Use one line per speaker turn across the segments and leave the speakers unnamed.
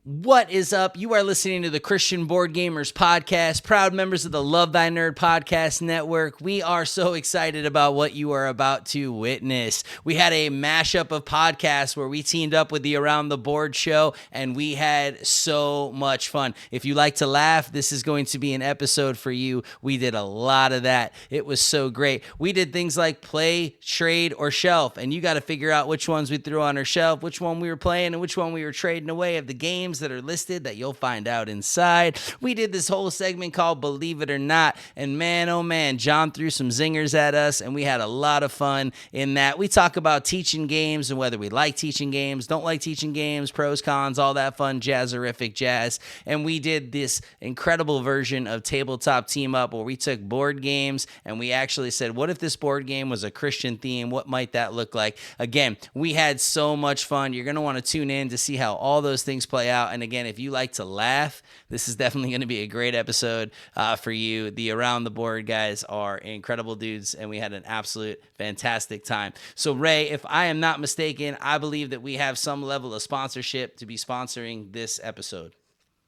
What is up? You are listening to the Christian Board Gamers Podcast, proud members of the Love Thy Nerd Podcast Network. We are so excited about what you are about to witness. We had a mashup of podcasts where we teamed up with the Around the Board show, and we had so much fun. If you like to laugh, this is going to be an episode for you. We did a lot of that. It was so great. We did things like play, trade, or shelf, and you got to figure out which ones we threw on our shelf, which one we were playing, and which one we were trading away of the games that are listed that you'll find out inside. We did this whole segment called Believe It or Not, and man, oh man, John threw some zingers at us, and we had a lot of fun in that. We talk about teaching games and whether we like teaching games, don't like teaching games, pros, cons, all that fun jazzerific jazz, and we did this incredible version of Tabletop Team Up where we took board games and we actually said, what if this board game was a Christian theme? What might that look like? Again, we had so much fun. You're going to want to tune in to see how all those things play out. And again, if you like to laugh, this is definitely going to be a great episode for you. The Around the Board guys are incredible dudes, and we had an absolute fantastic time. So, Ray, if I am not mistaken, I believe that we have some level of sponsorship to be sponsoring this episode.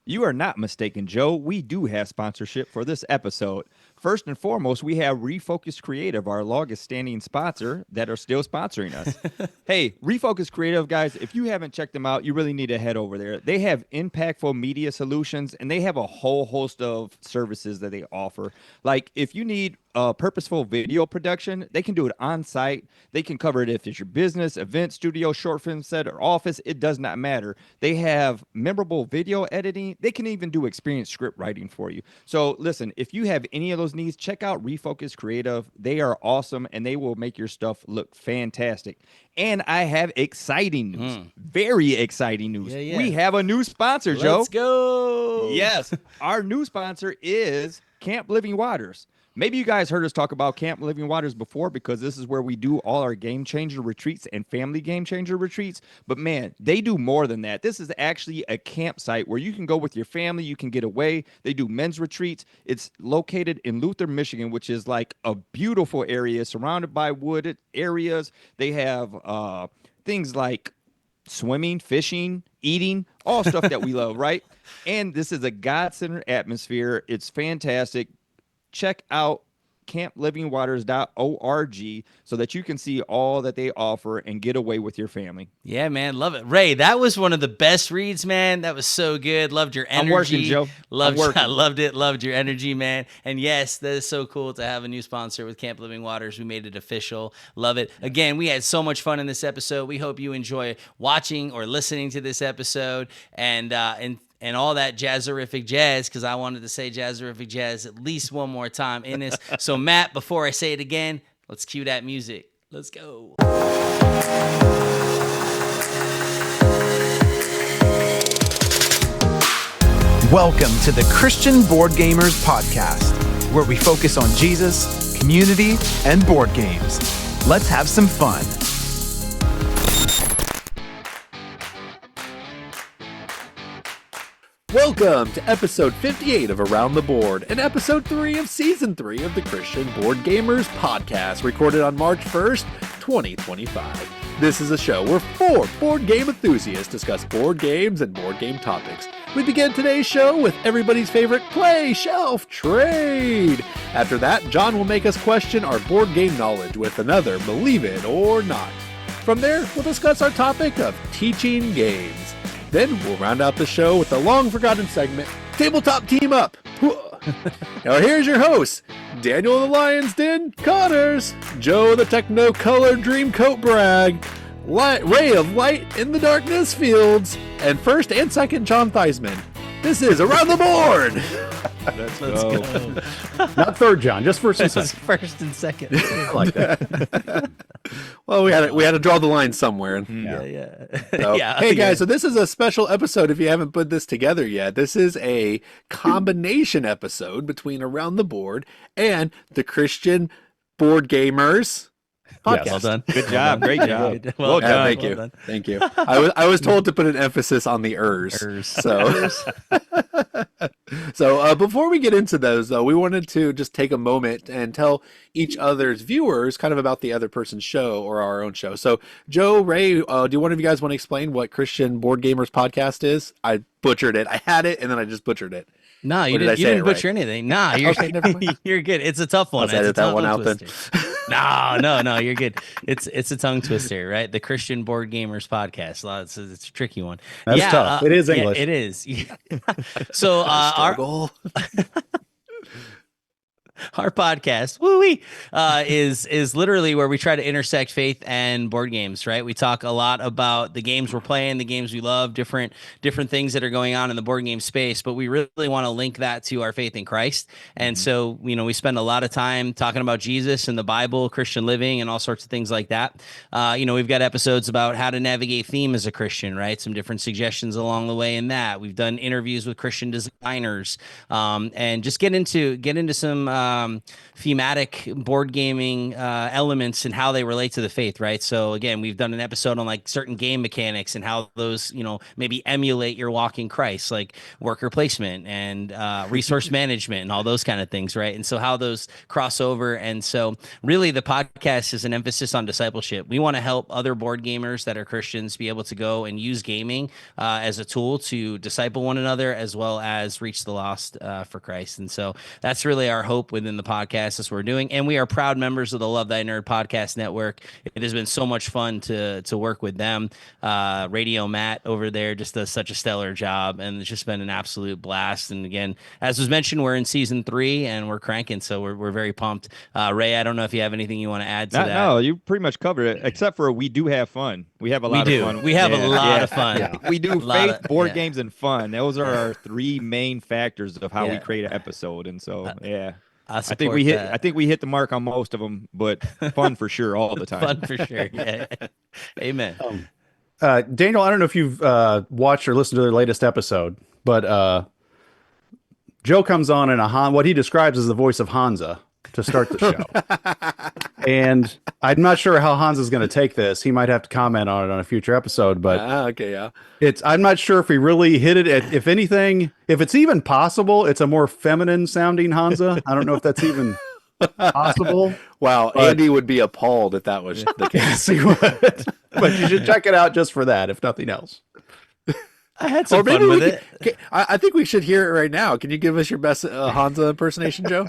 You are not mistaken, Joe. We do have sponsorship for this episode. First and foremost, we have Refocus Creative, our longest standing sponsor, that are still sponsoring us. Hey, Refocus Creative, guys, if you haven't checked them out, you really need to head over there. They have impactful media solutions, and they have a whole host of services that they offer. Like, if you need purposeful video production, they can do it on site. They can cover it if it's your business, event, studio, short film set, or office. It does not matter. They have memorable video editing. They can even do experienced script writing for you. So listen, if you have any of those needs, check out Refocus Creative. They are awesome, and they will make your stuff look fantastic. And I have exciting news, very exciting news.
Yeah.
We have a new sponsor, Joe.
Let's go.
Yes, our new sponsor is Camp Living Waters. Maybe you guys heard us talk about Camp Living Waters before, because this is where we do all our Game Changer retreats and family Game Changer retreats. But man, they do more than that. This is actually a campsite where you can go with your family. You can get away. They do men's retreats. It's located in Luther, Michigan, which is like a beautiful area surrounded by wooded areas. They have things like swimming, fishing, eating, all stuff that we love, right? And this is a God-centered atmosphere. It's fantastic. Check out camplivingwaters.org so that you can see all that they offer and get away with your family.
Yeah, man. Love it. Ray, that was one of the best reads, man. That was so good. Loved your energy.
I'm working, Joe.
I loved it. Loved your energy, man. And yes, that is so cool to have a new sponsor with Camp Living Waters. We made it official. Love it. Again, we had so much fun in this episode. We hope you enjoy watching or listening to this episode and all that jazzerific jazz, because I wanted to say jazzerific jazz at least one more time in this. So, Matt, before I say it again, let's cue that music. Let's go.
Welcome to the Christian Board Gamers Podcast, where we focus on Jesus, community, and board games. Let's have some fun.
Welcome to episode 58 of Around the Board and episode 3 of season 3 of the Christian Board Gamers Podcast, recorded on March 1st, 2025. This is a show where 4 board game enthusiasts discuss board games and board game topics. We begin today's show with everybody's favorite play, shelf, trade. After that, John will make us question our board game knowledge with another Believe It or Not. From there, we'll discuss our topic of teaching games. Then we'll round out the show with the long-forgotten segment, Tabletop Team Up. Now here's your hosts, Daniel the Lion's Den Connors, Joe the Techno-Colored Dreamcoat Bragg, Ray of Light in the Darkness Fields, and first and second John Theismann. This is Around the Board!
Let's go.
Not third John, just first and second.
First and second.
I like that.
Well, we had to draw the line somewhere.
Yeah.
So, hey guys, so this is a special episode if you haven't put this together yet. This is a combination episode between Around the Board and the Christian Board Gamers Podcast.
Well done.
Good job. Great job.
Well done.
Thank you.
Done.
Thank you. I was told to put an emphasis on the ers.
Ers.
So So before we get into those, though, we wanted to just take a moment and tell each other's viewers kind of about the other person's show or our own show. So, Joe, Ray, do one of you guys want to explain what Christian Board Gamers Podcast is? I butchered it. I had it, and then I just butchered it.
No, you didn't butcher anything. Nah, you're you're good. It's a tough one.
Let's edit that one out then.
No, you're good. It's a tongue twister, right? The Christian Board Gamers Podcast. It's a tricky one.
That's tough. It is English.
Yeah, it is. So our podcast, is literally where we try to intersect faith and board games, right? We talk a lot about the games we're playing, the games we love, different things that are going on in the board game space, but we really want to link that to our faith in Christ. And so, we spend a lot of time talking about Jesus and the Bible, Christian living, and all sorts of things like that. We've got episodes about how to navigate theme as a Christian, right? Some different suggestions along the way in that. We've done interviews with Christian designers, and just get into some thematic board gaming elements and how they relate to the faith, right? So again, we've done an episode on like certain game mechanics and how those, maybe emulate your walk in Christ, like worker placement and resource management and all those kind of things, right? And so how those cross over. And so really the podcast is an emphasis on discipleship. We want to help other board gamers that are Christians be able to go and use gaming as a tool to disciple one another as well as reach the lost for Christ. And so that's really our hope within the podcast. That's what we're doing. And we are proud members of the Love Thy Nerd podcast network. It has been so much fun to work with them. Radio Matt over there just does such a stellar job, and it's just been an absolute blast. And again, as was mentioned, we're in season 3 and we're cranking, so we're very pumped. Ray, I don't know if you have anything you want to add to that.
No, you pretty much covered it, except for we do have fun. We have a lot of fun.
We have a lot of fun.
Yeah. We do faith, board games, and fun. Those are our 3 main factors of how we create an episode. And so, I think we hit the mark on most of them, but fun for sure all the time.
Fun for sure. Yeah. Amen.
Daniel, I don't know if you've watched or listened to their latest episode, but Joe comes on in what he describes as the voice of Hansa to start the show. And I'm not sure how Hansa's going to take this. He might have to comment on it on a future episode, but I'm not sure if he really hit it. If anything, if it's even possible, it's a more feminine sounding Hansa. I don't know if that's even possible.
Wow, Andy would be appalled if that was the case.
Yes, he would. But you should check it out just for that, if nothing else.
I had some fun with it.
I think we should hear it right now. Can you give us your best Hansa impersonation, Joe?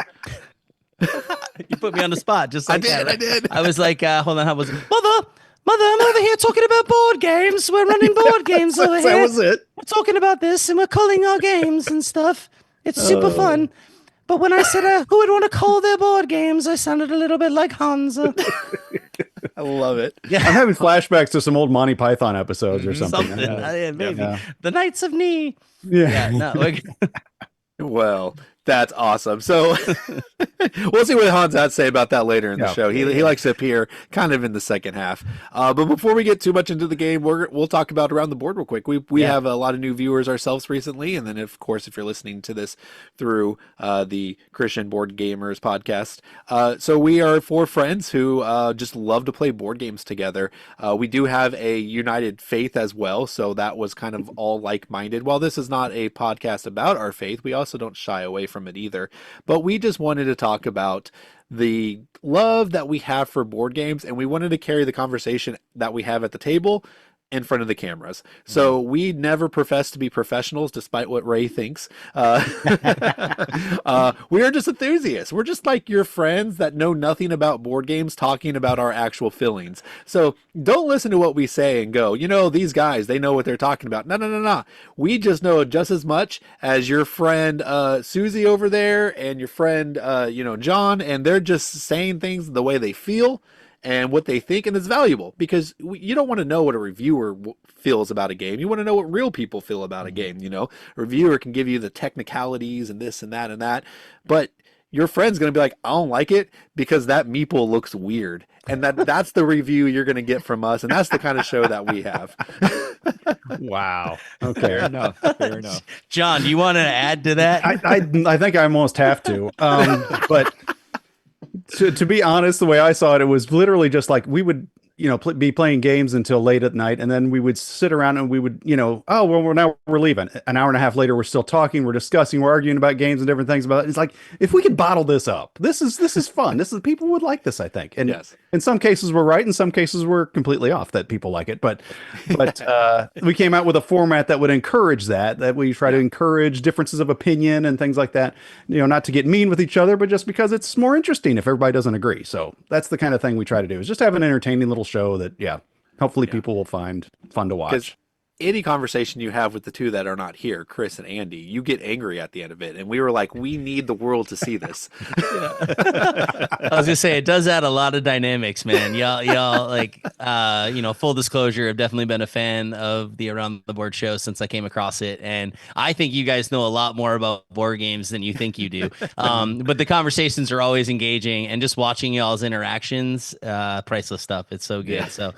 You put me on the spot, just like
I did.
I was like, hold on, how was it? Mother, I'm over here talking about board games. We're running board games over here.
That was it.
We're talking about this, and we're calling our games and stuff. It's super fun. But when I said who would want to call their board games, I sounded a little bit like Hansa.
I love it.
Yeah, I'm having flashbacks to some old Monty Python episodes or something.
Maybe. Yeah. The Knights of Knee.
Yeah.
No.
Well, that's awesome. So we'll see what Hans has to say about that later in the show. He likes to appear kind of in the second half. But before we get too much into the game, we'll talk about Around the Board real quick. We have a lot of new viewers ourselves recently. And then, of course, if you're listening to this through the Christian Board Gamers podcast. So we are 4 friends who just love to play board games together. We do have a united faith as well. So that was kind of all like-minded. While this is not a podcast about our faith, we also don't shy away from it either. But we just wanted to talk about the love that we have for board games, and we wanted to carry the conversation that we have at the table in front of the cameras. So we never profess to be professionals, despite what Ray thinks. We are just enthusiasts. We're just like your friends that know nothing about board games talking about our actual feelings. So don't listen to what we say and go, these guys, they know what they're talking about. No. We just know just as much as your friend Susie over there and your friend, John, and they're just saying things the way they feel and what they think, and it's valuable because you don't want to know what a reviewer feels about a game. You want to know what real people feel about a game. A reviewer can give you the technicalities and this and that, but your friend's going to be like, I don't like it because that meeple looks weird. And that's the review you're going to get from us. And that's the kind of show that we have.
Wow. Okay.
Fair enough.
John, do you want to add to that?
I think I almost have to. But to be honest, the way I saw it, it was literally just like we would, be playing games until late at night, and then we would sit around and we would, oh well, we're leaving. An hour and a half later, we're still talking, we're discussing, we're arguing about games and different things about it. It's like, if we could bottle this up, this is fun. People would like this, I think. And
Yes.
in some cases we're right, in some cases we're completely off that people like it. But we came out with a format that would encourage that we try to encourage differences of opinion and things like that. Not to get mean with each other, but just because it's more interesting if everybody doesn't agree. So that's the kind of thing we try to do, is just have an entertaining little show that, hopefully people will find fun to watch.
Any conversation you have with the two that are not here, Chris and Andy, you get angry at the end of it. And we were like, we need the world to see this.
I was gonna say, it does add a lot of dynamics, man. Y'all like, full disclosure, I've definitely been a fan of the Around the Board show since I came across it, and I think you guys know a lot more about board games than you think you do. But the conversations are always engaging, and just watching y'all's interactions, priceless stuff. It's so good. Yeah. So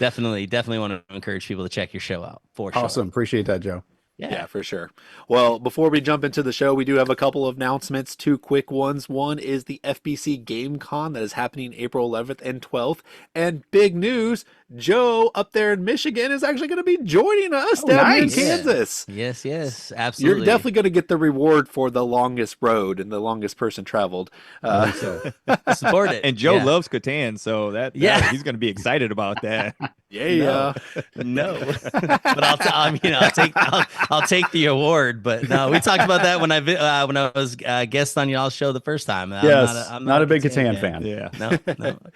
definitely want to encourage people to check your show out. For sure.
Awesome. Appreciate that, Joe.
Yeah, for sure. Well, before we jump into the show, we do have a couple of announcements, two quick ones. One is the FBC Game Con that is happening April 11th and 12th. And big news, Joe up there in Michigan is actually going to be joining us down here in Kansas.
Yes, absolutely.
You're definitely going to get the reward for the longest road and the longest person traveled.
Support it.
And Joe loves Catan, so he's going to be excited about that.
No. But I'll take the award. But no, we talked about that when I was guest on y'all's show the first time.
I'm not a big Catan fan.
Yeah, no,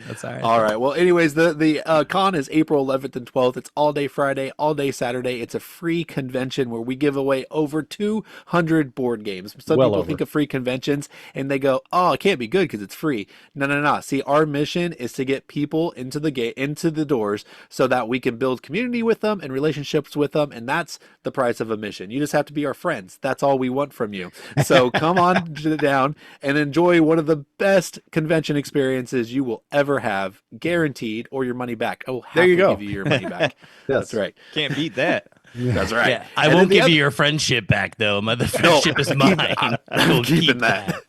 that's all right.
All right. Well, anyways, the con is April 11th and 12th. It's all day Friday, all day Saturday. It's a free convention where we give away over 200 board games. Some people think of free conventions and they go, "Oh, it can't be good because it's free." No. See, our mission is to get people into the doors so that we can build community with them and relationships with them, and that's the price of admission. You just have to be our friends. That's all we want from you. So come on down and enjoy one of the best convention experiences you will ever have, guaranteed, or your money back. Oh,
there you go.
Give you your money back. That's right.
Can't beat that.
That's right.
Yeah, I won't give you your friendship back, though. The friendship is mine. I will keep that.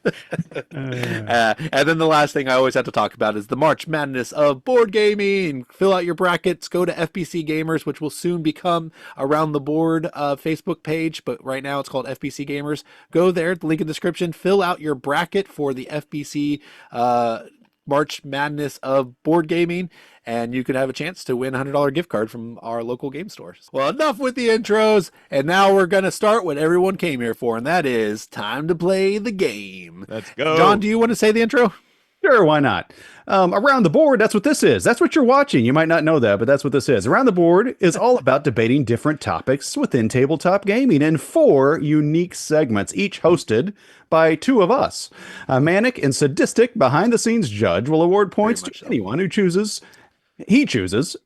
And then the last thing I always have to talk about is the March Madness of board gaming. Fill out your brackets. Go to FBC Gamers, which will soon become Around the Board Facebook page, but right now it's called FBC Gamers. Go there, the link in the description. Fill out your bracket for the FBC March Madness of board gaming, and you could have a chance to win a $100 gift card from our local game stores. Well, enough with the intros, and now we're going to start what everyone came here for, and that is time to play the game.
Let's go.
John, do you want to say the intro?
Sure, why not? Around the Board, that's what this is. That's what you're watching. You might not know that, but that's what this is. Around the Board is all about debating different topics within tabletop gaming in 4 unique segments, each hosted by 2 of us. A manic and sadistic behind-the-scenes judge will award points to anyone who chooses,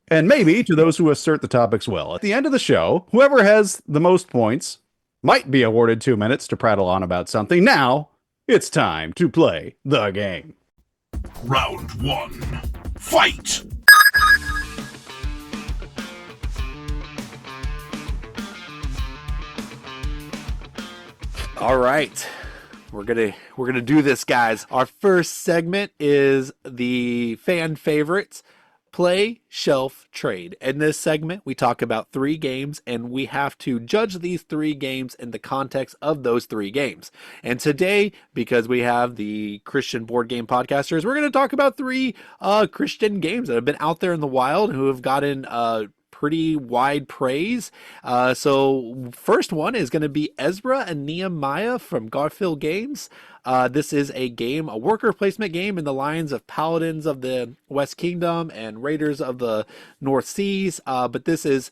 and maybe to those who assert the topics well. At the end of the show, whoever has the most points might be awarded 2 minutes to prattle on about something. Now, it's time to play the game.
Round 1. Fight!
All right. We're gonna do this, guys. Our first segment is the fan favorites, Play, Shelf, Trade. In this segment, we talk about 3 games, and we have to judge these 3 games in the context of those 3 games. And today, because we have the Christian Board Game Podcasters, we're going to talk about 3 Christian games that have been out there in the wild who have gotten pretty wide praise. So first one is going to be Ezra and Nehemiah from Garfield Games. This is a worker placement game in the lines of Paladins of the West Kingdom and Raiders of the North Seas. But this is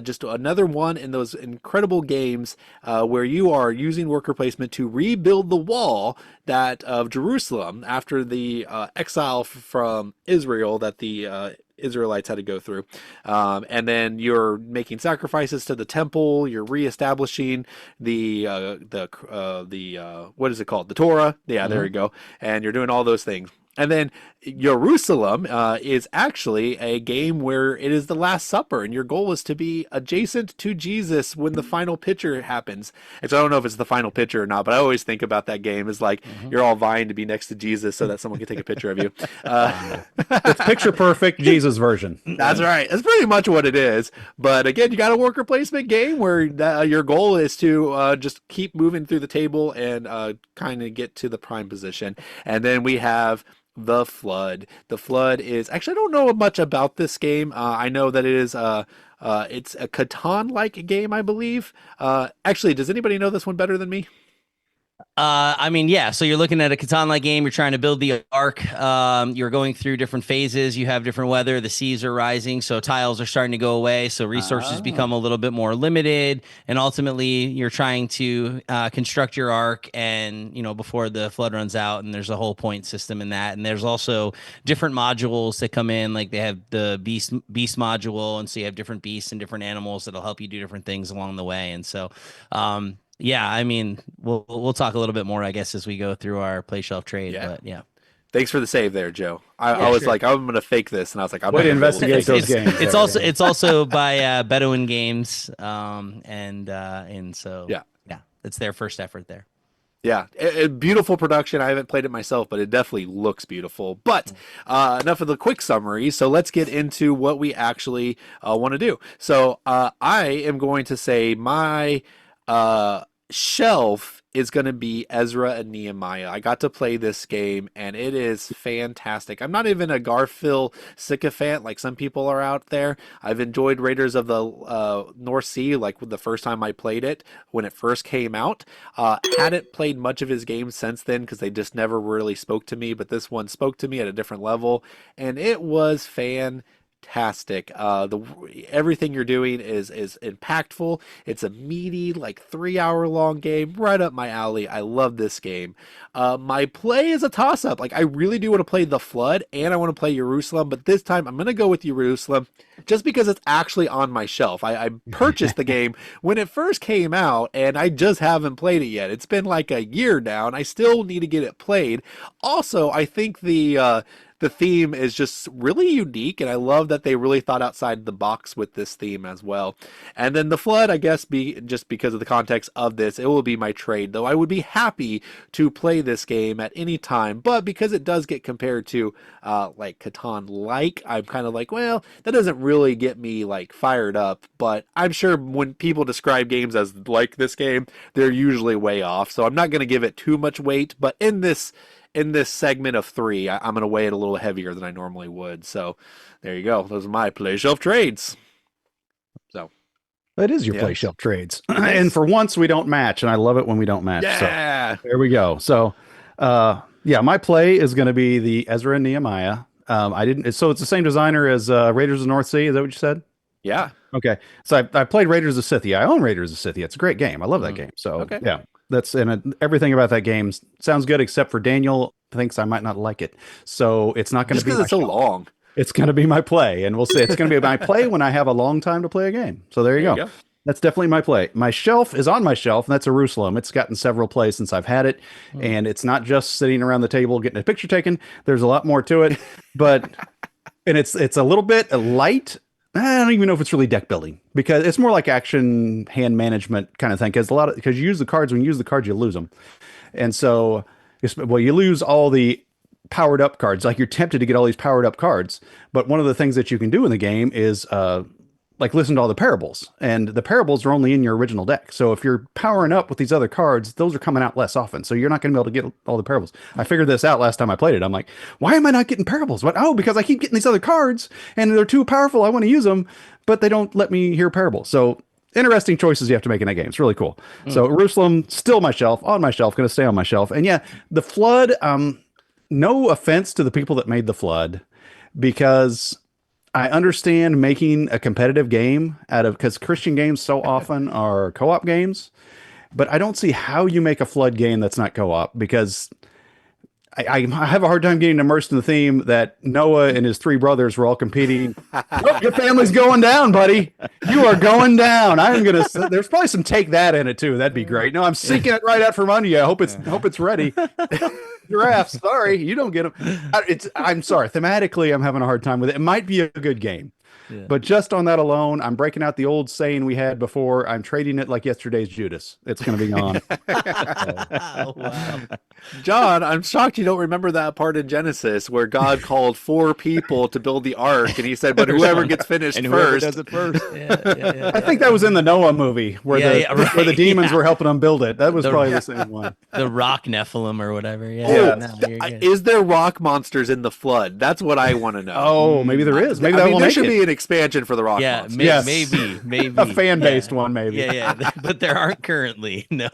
just another one in those incredible games where you are using worker placement to rebuild the wall of Jerusalem after the exile from Israel that the Israelites had to go through. And then you're making sacrifices to the temple, you're reestablishing the what is it called? The Torah. Yeah, there you go. And you're doing all those things. And then Jerusalem is actually a game where it is the Last Supper, and your goal is to be adjacent to Jesus when the final picture happens. And so I don't know if it's the final picture or not, but I always think about that game as like you're all vying to be next to Jesus so that someone can take a picture of you.
It's picture perfect Jesus version.
That's right. That's pretty much what it is. But again, you got a worker placement game where your goal is to just keep moving through the table and kind of get to the prime position. And then we have the Flood. The Flood is actually, I don't know much about this game. I know that it is it's a Catan-like game, I believe. Actually, does anybody know this one better than me?
I mean, yeah. So you're looking at a Catan-like game. You're trying to build the arc. You're going through different phases. You have different weather. The seas are rising, so tiles are starting to go away. So resources become a little bit more limited. And ultimately, you're trying to construct your arc, and before the flood runs out. And there's a whole point system in that. And there's also different modules that come in. Like they have the beast module, and so you have different beasts and different animals that'll help you do different things along the way. And so, yeah, I mean, we'll talk a little bit more, I guess, as we go through our play shelf trade.
Yeah.
But yeah.
Thanks for the save there, Joe. I was like, I'm going to fake this, and I was like, I'm
Way to
going to
investigate those games.
It's also by Bedouin Games, and so yeah, it's their first effort there.
Yeah, a beautiful production. I haven't played it myself, but it definitely looks beautiful. But enough of the quick summary. So let's get into what we actually want to do. So I am going to say my shelf is going to be Ezra and Nehemiah. I got to play this game, and it is fantastic. I'm not even a Garfield sycophant like some people are out there. I've enjoyed Raiders of the North Sea, like the first time I played it when it first came out. Hadn't played much of his games since then because they just never really spoke to me, but this one spoke to me at a different level, and it was fantastic. Everything you're doing is impactful. It's a meaty, like 3-hour long game, right up my alley. I love this game. My play is a toss-up. Like, I really do want to play the Flood, and I want to play Jerusalem, but this time I'm going to go with Jerusalem just because it's actually on my shelf. I purchased the game when it first came out, and I just haven't played it yet. It's been like a year now, and I still need to get it played. Also, I think the theme is just really unique, and I love that they really thought outside the box with this theme as well. And then the Flood, I guess, just because of the context of this, it will be my trade, though I would be happy to play this game at any time, but because it does get compared to like Catan-like, I'm kind of like, well, that doesn't really get me like fired up, but I'm sure when people describe games as like this game, they're usually way off, so I'm not going to give it too much weight, but in this segment of 3, I'm going to weigh it a little heavier than I normally would. So there you go. Those are my play shelf trades. So
that is your play shelf trades. And for once we don't match, and I love it when we don't match.
Yeah.
So there we go. So my play is going to be the Ezra and Nehemiah. So it's the same designer as Raiders of the North Sea. Is that what you said?
Yeah.
Okay. So I played Raiders of Scythia. I own Raiders of Scythia. It's a great game. I love that game. So yeah. Everything about that game sounds good, except for Daniel thinks I might not like it. So it's not going to be
because it's so long.
It's going to be my play, and we'll see. It's going to be my play when I have a long time to play a game. So there you go. That's definitely my play. My shelf is on my shelf, and that's Jerusalem. It's gotten several plays since I've had it, and it's not just sitting around the table getting a picture taken. There's a lot more to it, and it's a little bit light. I don't even know if it's really deck building because it's more like action hand management kind of thing. Because you use the cards, when you use the cards, you lose them. And so, you lose all the powered up cards. Like you're tempted to get all these powered up cards. But one of the things that you can do in the game is like listen to all the parables, and the parables are only in your original deck. So if you're powering up with these other cards, those are coming out less often. So you're not going to be able to get all the parables. I figured this out last time I played it. I'm like, why am I not getting parables? Because I keep getting these other cards and they're too powerful. I want to use them, but they don't let me hear parables. So interesting choices you have to make in that game. It's really cool. So Jerusalem, still on my shelf, going to stay on my shelf. And yeah, the Flood, no offense to the people that made the Flood, because I understand making a competitive game because Christian games so often are co-op games, but I don't see how you make a Flood game that's not co-op, because I have a hard time getting immersed in the theme that Noah and his 3 brothers were all competing. Your family's going down, buddy. You are going down. There's probably some take that in it too. That'd be great. No, I'm seeking it right out from under you. I hope it's ready. giraffes. Sorry, you don't get them. I'm sorry. Thematically, I'm having a hard time with it. It might be a good game.
Yeah.
But just on that alone, I'm breaking out the old saying we had before. I'm trading it like yesterday's Judas. It's going to be gone.
Oh, wow.
John, I'm shocked you don't remember that part in Genesis where God called 4 people to build the ark, and he said, "But whoever gets finished
And whoever
first."
does it first.
Yeah.
I think that was in the Noah movie where where the demons were helping them build it. That was probably the same one.
The rock Nephilim or whatever. Yeah.
Yeah.
No, you're good.
Is there rock monsters in the flood? That's what I want to know.
Oh, maybe there is. Maybe
I
that
mean,
will
there
make
should
it.
be an expansion for the rock
Yeah,
monsters.
Yes.
maybe
A fan-based one, maybe.
Yeah, but there aren't currently. No.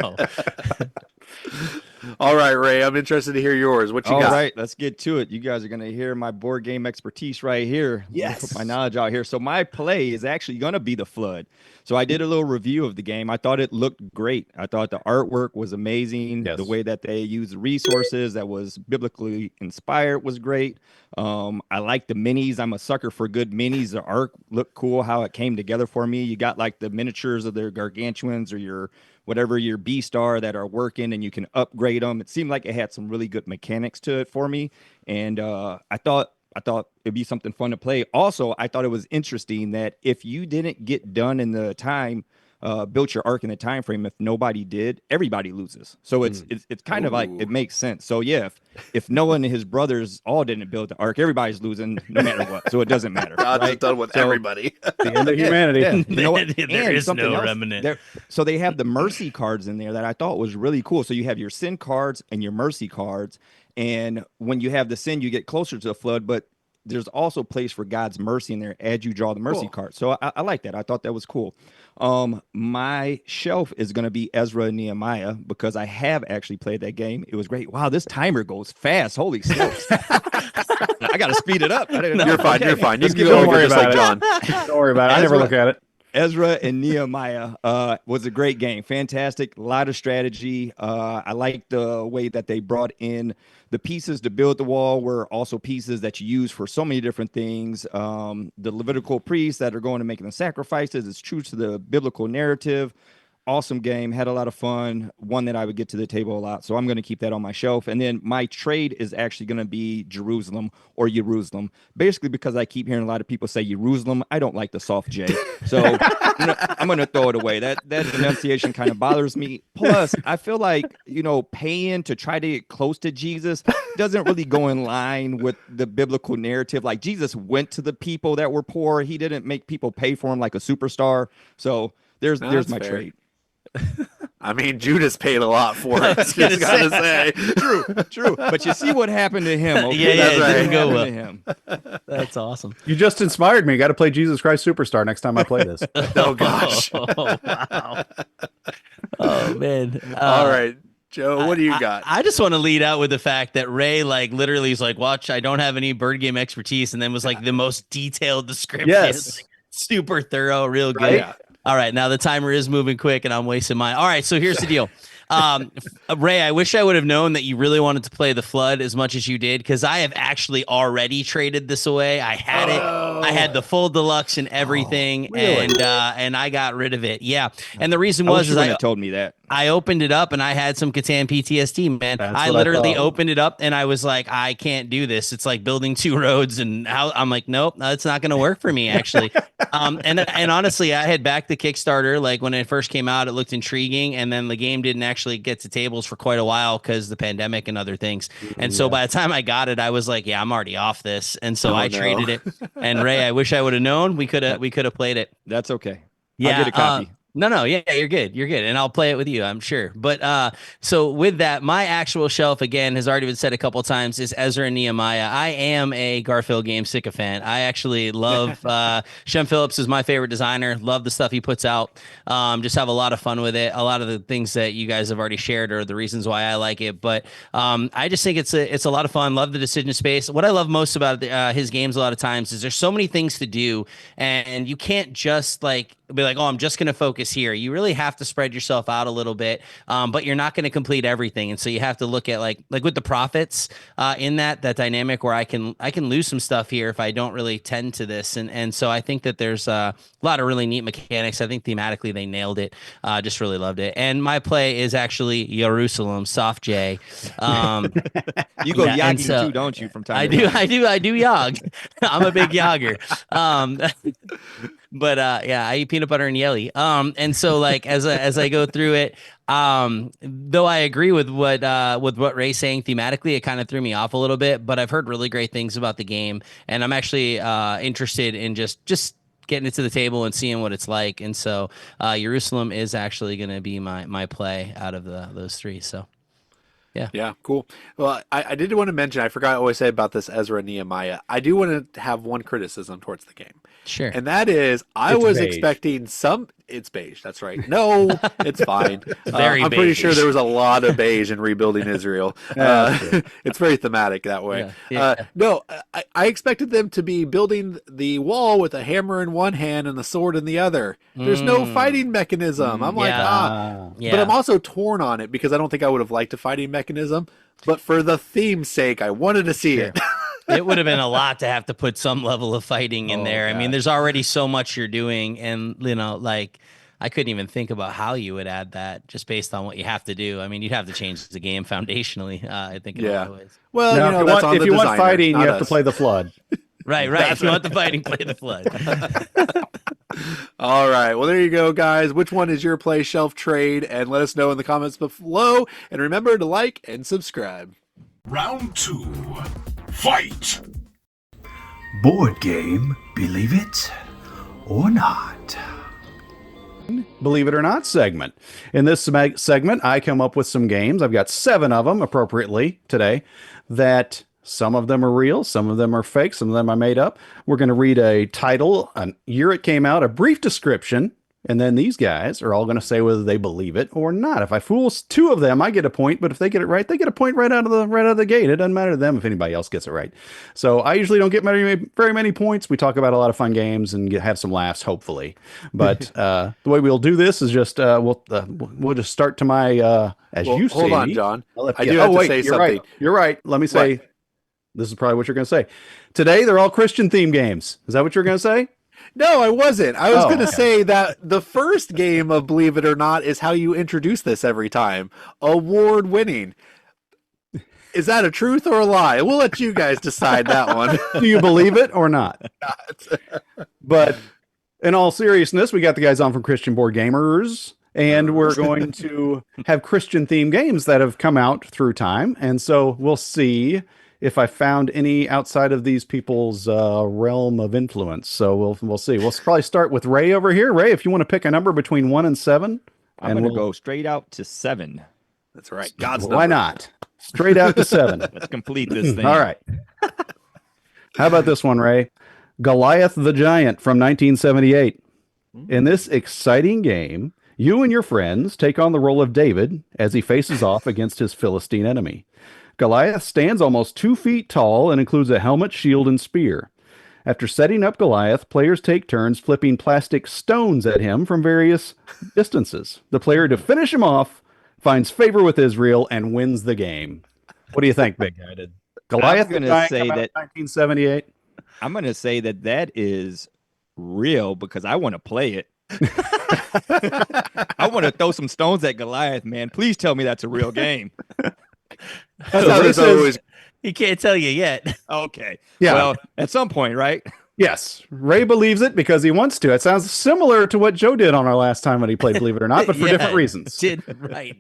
All right, Ray, I'm interested to hear yours. What you
All
got?
right, let's get to it. You guys are going to hear my board game expertise right here.
Yes.
Put my knowledge out here. So my play is actually going to be the Flood. So I did a little review of the game. I thought it looked great. I thought the artwork was amazing.
Yes.
The way that they used resources that was biblically inspired was great. I like the minis. I'm a sucker for good minis. The art looked cool, how it came together for me. You got like the miniatures of their gargantuans or your whatever your B-star that are working, and you can upgrade them. It seemed like it had some really good mechanics to it for me, and I thought it'd be something fun to play. Also, I thought it was interesting that if you didn't get done in the time, built your arc in the time frame, if nobody did, everybody loses. So it's kind of like it makes sense. So yeah, if Noah and his brothers all didn't build the ark, everybody's losing no matter what. So it doesn't matter.
God's
right?
done with everybody.
The end of humanity.
Yeah, you know what?
There
And
is
something
no
else,
remnant.
so they have the mercy cards in there that I thought was really cool. So you have your sin cards and your mercy cards. And when you have the sin, you get closer to the flood, but there's also place for God's mercy in there as you draw the mercy card. So I like that. I thought that was cool. My shelf is going to be Ezra and Nehemiah because I have actually played that game. It was great. Wow, this timer goes fast. Holy smokes. I got to speed it up.
You're fine. You're fine. You
Let's
can
get
go
over
over
it.
just like John.
Don't worry about it. I never look at it.
Ezra and Nehemiah was a great game. Fantastic. A lot of strategy. I like the way that they brought in the pieces to build the wall were also pieces that you use for so many different things. The Levitical priests that are going to making the sacrifices. It's true to the biblical narrative. Awesome game. Had a lot of fun. One that I would get to the table a lot. So I'm going to keep that on my shelf. And then my trade is actually going to be Jerusalem or Jerusalem. Basically because I keep hearing a lot of people say Jerusalem. I don't like the soft J. So I'm going to throw it away. That pronunciation kind of bothers me. Plus, I feel like, paying to try to get close to Jesus doesn't really go in line with the biblical narrative. Like Jesus went to the people that were poor. He didn't make people pay for him like a superstar. So there's my
fair.
trade.
I mean, Judas paid a lot for it. Just gotta say.
True. But you see what happened to him. Okay?
Yeah,
That's
it
what
didn't go
happened
well.
to him.
That's awesome.
You just inspired me. Got to play Jesus Christ Superstar next time I play this.
Oh gosh.
Oh, wow. Oh, man.
All right, Joe, what do you got?
I just want to lead out with the fact that Ray, literally is watch, I don't have any bird game expertise, and then was the most detailed description.
Yes.
Super thorough, real good.
Right?
Yeah.
All right, now the timer is moving quick, and I'm wasting mine. All right, so here's the deal. Ray, I wish I would have known that you really wanted to play the Flood as much as you did, because I have actually already traded this away. I had it. I had the full deluxe and everything,
really?
and I got rid of it. Yeah, and the reason
I wish
was
you
is
wouldn't have told me that.
I opened it up and I had some Catan PTSD, man.
That's
I
what I
literally
thought.
opened it up and I was like, I can't do this. It's like building 2 roads, and I'm like, nope, it's not going to work for me, actually. And honestly, I had backed the Kickstarter. Like when it first came out, it looked intriguing, and then the game didn't actually get to tables for quite a while because the pandemic and other things. And so by the time I got it, I was like, yeah, I'm already off this. And so I traded it. And Ray, I wish I would have known. We could have played it.
That's okay.
Yeah,
I'll get a copy.
No, yeah, you're good. And I'll play it with you, I'm sure. But so with that, my actual shelf, again, has already been said a couple of times, is Ezra and Nehemiah. I am a Garfield game sycophant. I actually love Shem Phillips is my favorite designer. Love the stuff he puts out. Just have a lot of fun with it. A lot of the things that you guys have already shared are the reasons why I like it. But I just think it's a lot of fun. Love the decision space. What I love most about his games a lot of times is there's so many things to do, and you can't just be like, oh, I'm just going to focus focus here. You really have to spread yourself out a little bit, but you're not going to complete everything. And so you have to look at like with the prophets in that dynamic where I can lose some stuff here if I don't really tend to this. And so I think that there's a lot of really neat mechanics. I think thematically they nailed it. Just really loved it. And my play is actually Jerusalem, soft J.
You go
Yeah, and
yogging
so-
too, don't you? From time
I
to
do,
time.
I do yog. I'm a big yogger. But yeah, I eat peanut butter and jelly. And so like as I go through it, though I agree with what Ray's saying thematically, it kind of threw me off a little bit, but I've heard really great things about the game, and I'm actually interested in just getting it to the table and seeing what it's like. And so Jerusalem is actually going to be my play out of those three. So
Yeah, cool. Well, I did want to mention, I forgot what I say about this Ezra and Nehemiah. I do want to have one criticism towards the game.
sure.
And that is, I
It's
was
beige.
expecting it's beige. That's right. No, it's fine.
Very
I'm pretty sure
beige.
there was a lot of beige in rebuilding Israel. It's very thematic that way.
Yeah.
No, I expected them to be building the wall with a hammer in one hand and the sword in the other. There's no fighting mechanism. I'm like,
yeah. Yeah.
But I'm also torn on it because I don't think I would have liked a fighting mechanism. But for the theme's sake, I wanted to see it.
It would have been a lot to have to put some level of fighting in
Oh,
there. I mean,
gosh.
there's already so much you're doing, and like I couldn't even think about how you would add that just based on what you have to do. I mean, you'd have to change the game foundationally. I think in a lot of ways.
Well,
Now,
you know, that's on
if
the
you want
designer,
fighting,
not
you have to
us.
play the flood.
Right. If you want the fighting, play the flood.
All right. Well, there you go, guys. Which one is your play shelf trade? And let us know in the comments below. And remember to like and subscribe.
Round 2. Fight!
Board game, believe it or not.
Believe it or not segment. In this segment, I come up with some games. I've got 7 of them appropriately today that some of them are real, some of them are fake, some of them I made up. We're going to read a title, a year it came out, a brief description, and then these guys are all going to say whether they believe it or not. If I fool 2 of them, I get a point, but if they get it right, they get a point right out of the gate. It doesn't matter to them if anybody else gets it right. So I usually don't get very many points. We talk about a lot of fun games and have some laughs, hopefully. But the way we'll do this is just we'll just start to my as you see.
Hold on, John.
I'll let
I
you-
do have to
wait,
say
you're
something.
Right. You're right. Let me say. This is probably what you're going to say. Today, they're all Christian theme games. Is that what you're going to say?
No, I wasn't. I was
Oh,
going to
okay.
say that the first game of Believe It or Not is how you introduce this every time. Award winning. Is that a truth or a lie? We'll let you guys decide that one.
Do you believe it or not? But in all seriousness, we got the guys on from Christian Board Gamers, and we're going to have Christian themed games that have come out through time. And so we'll see if I found any outside of these people's realm of influence. So we'll see. We'll probably start with Ray over here. Ray, if you want to pick a number between 1 and 7.
I'm going to go straight out to 7.
That's right. God's
Why
number.
not? Straight out to 7.
Let's complete this thing.
All right. How about this one, Ray? Goliath the Giant from 1978. In this exciting game, you and your friends take on the role of David as he faces off against his Philistine enemy. Goliath stands almost 2 feet tall and includes a helmet, shield, and spear. After setting up Goliath, players take turns flipping plastic stones at him from various distances. The player to finish him off finds favor with Israel and wins the game. What do you think, big guy? Did Goliath
gonna
the Giant
say
come out
that-
in 1978?
I'm going to say that is real because I want to play it. I want to throw some stones at Goliath, man. Please tell me that's a real game.
That's how this always.
He can't tell you yet.
Okay.
Yeah.
Well, at some point, right?
Yes, Ray believes it because he wants to. It sounds similar to what Joe did on our last time when he played Believe It or Not, but for
Yeah,
different reasons.
Did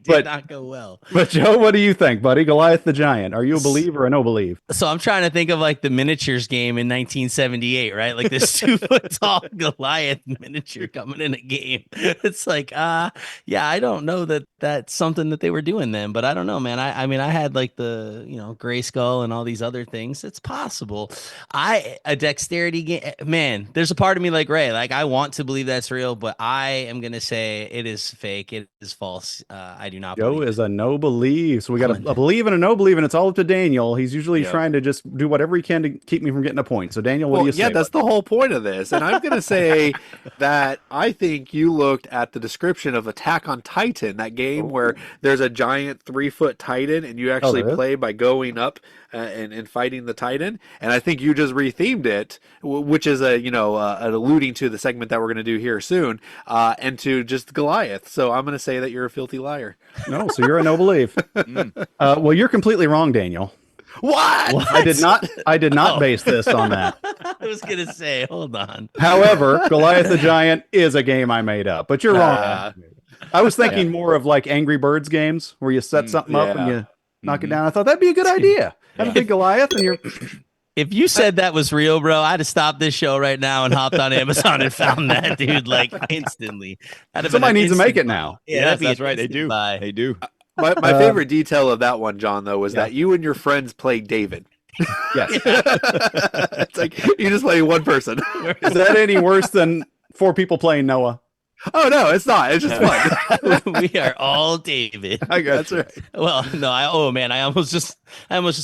But-
not go well.
But Joe, what do you think, buddy? Goliath the Giant. Are you a believe or a no believe?
So I'm trying to think of like the miniatures game in 1978, right? Like this 2 foot tall Goliath miniature coming in a game. It's like, yeah, I don't know that that's something that they were doing then, but I don't know, man. I mean, I had like the, Gray Skull and all these other things. It's possible. A dexterity man, there's a part of me like Ray, like I want to believe that's real, but I am gonna say it is fake. It is false. I do not
Joe
believe
is
it.
a no believe. So we got a believe and a no believe, and it's all up to Daniel. He's usually trying to just do whatever he can to keep me from getting a point. So Daniel, what do you say?
Yeah, that's the whole point of this. And I'm going to say that I think you looked at the description of Attack on Titan, that game where there's a giant 3-foot Titan, and you actually play by going up and fighting the Titan. And I think you just rethemed it, which is alluding to the segment that we're going to do here soon, and to just Goliath. So I'm going to say that you're a filthy liar.
No, so you're a no believe. Well, you're completely wrong, Daniel.
What?
Well, I did not base this on that.
I was gonna say, hold on.
However, Goliath the Giant is a game I made up, but you're wrong. I was thinking more of like Angry Birds games where you set something up and you knock it down. I thought that'd be a good idea. Have a big Goliath and you're.
If you said that was real, bro, I'd have stopped this show right now and hopped on Amazon and found that, dude, like instantly.
Somebody needs to make it now.
Yeah,
that's right. They do.
Buy.
They do.
My favorite detail of that one, John, though, was that you and your friends played David.
Yes.
It's like you just play one person.
Is that any worse than 4 people playing Noah?
Oh no, it's not. It's just fun.
We are all David.
I got
That's right.
Well, no, I almost just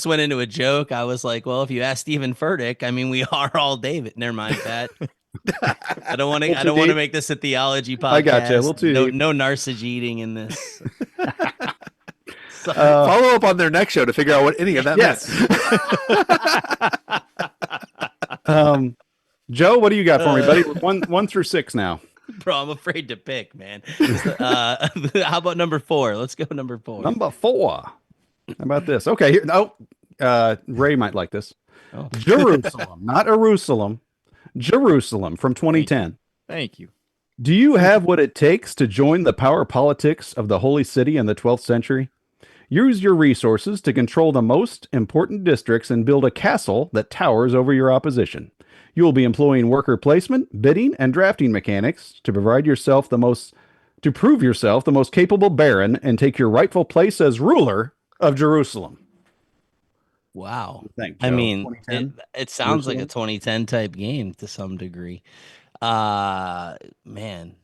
went into a joke. I was like, well, if you ask Stephen Furtick, I mean, we are all David. Never mind that. I don't want to make this a theology podcast.
I got you. A little too deep.
No narcissism eating in this.
Follow up on their next show to figure out what any of that
meant. Joe, what do you got for me, buddy? 1 through 6 now.
Bro, I'm afraid to pick, man. How about number 4? Let's go number 4.
Number 4. How about this? Okay, here. Ray might like this.
Oh.
Jerusalem, not Jerusalem. Jerusalem from 2010.
Thank you.
Do you have what it takes to join the power politics of the holy city in the 12th century? Use your resources to control the most important districts and build a castle that towers over your opposition. You will be employing worker placement, bidding, and drafting mechanics to prove yourself the most capable baron and take your rightful place as ruler of Jerusalem.
Wow.
Think,
I
Joe?
mean,
2010?
it sounds like a
Jerusalem?
2010 type game to some degree. Man,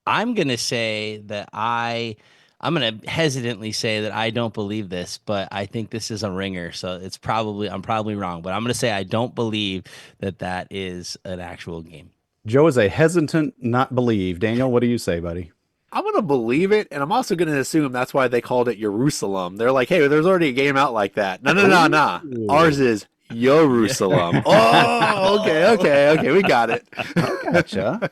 I'm going to say that I'm going to hesitantly say that I don't believe this, but I think this is a ringer. So I'm probably wrong, but I'm going to say I don't believe that is an actual game.
Joe is a hesitant not believe. Daniel, what do you say, buddy?
I'm going to believe it, and I'm also going to assume that's why they called it Jerusalem. They're like, hey, there's already a game out like that. No. Ours is Jerusalem. Oh, okay. We got it.
I gotcha.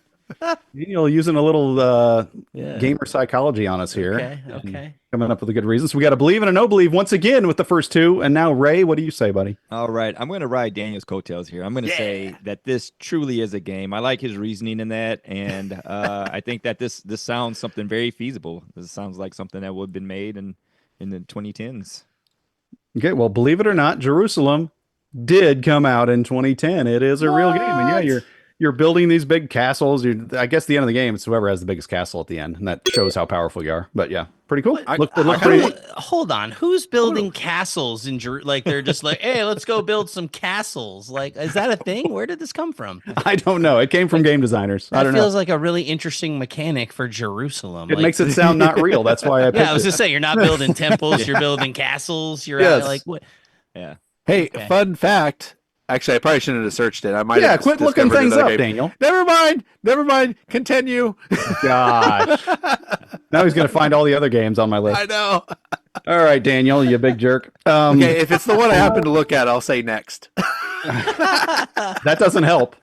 Daniel using a little gamer psychology on us here.
Okay.
Coming up with a good reason. So we got a believe and a no believe once again with the first 2. And now, Ray, what do you say, buddy?
All right. I'm going to ride Daniel's coattails here. I'm going to say that this truly is a game. I like his reasoning in that. And I think that this sounds something very feasible. This sounds like something that would have been made in the 2010s.
Okay, well, believe it or not, Jerusalem did come out in 2010. It is a real game. And yeah, you're building these big castles. I guess the end of the game, it's whoever has the biggest castle at the end, and that shows how powerful you are. But yeah, pretty cool.
Hold on, who's building castles in like they're just like, hey, let's go build some castles. Like, is that a thing? Where did this come from?
I don't know. It came from game designers. I don't know.
It feels like a really interesting mechanic for Jerusalem.
It makes it sound not real. That's why I picked
I was just saying, you're not building temples, you're building castles. You're like what?
Yeah.
Hey, fun fact. Actually, I probably shouldn't have searched it. I might have
quit looking things up, Daniel.
Never mind. Continue.
Gosh. Now he's going to find all the other games on my list.
I know.
All right, Daniel, you big jerk.
Okay, if it's the one I happen to look at, I'll say next.
That doesn't help.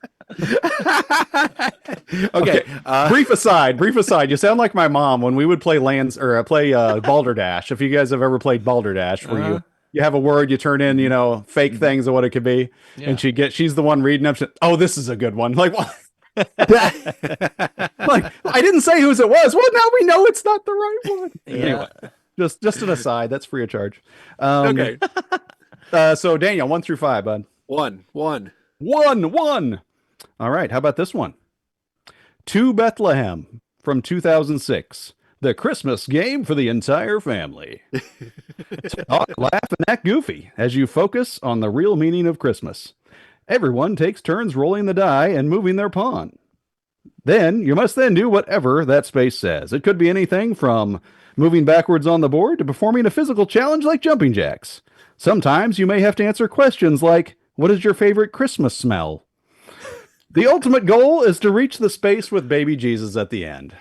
Okay. Brief aside. You sound like my mom when we would play Balderdash. If you guys have ever played Balderdash, where you have a word, you turn in, fake things of what it could be. Yeah. And she's the one reading up. Oh, this is a good one. Like, what? Like, I didn't say whose it was. Well, now we know it's not the right one.
Yeah.
Anyway, just an aside. That's free of charge.
Okay.
So Daniel, 1 through 5, bud.
1.
1. All right. How about this one? To Bethlehem from 2006. The Christmas game for the entire family. Talk, laugh, and act goofy as you focus on the real meaning of Christmas. Everyone takes turns rolling the die and moving their pawn. Then you must then do whatever that space says. It could be anything from moving backwards on the board to performing a physical challenge like jumping jacks. Sometimes you may have to answer questions like, what is your favorite Christmas smell? The ultimate goal is to reach the space with baby Jesus at the end.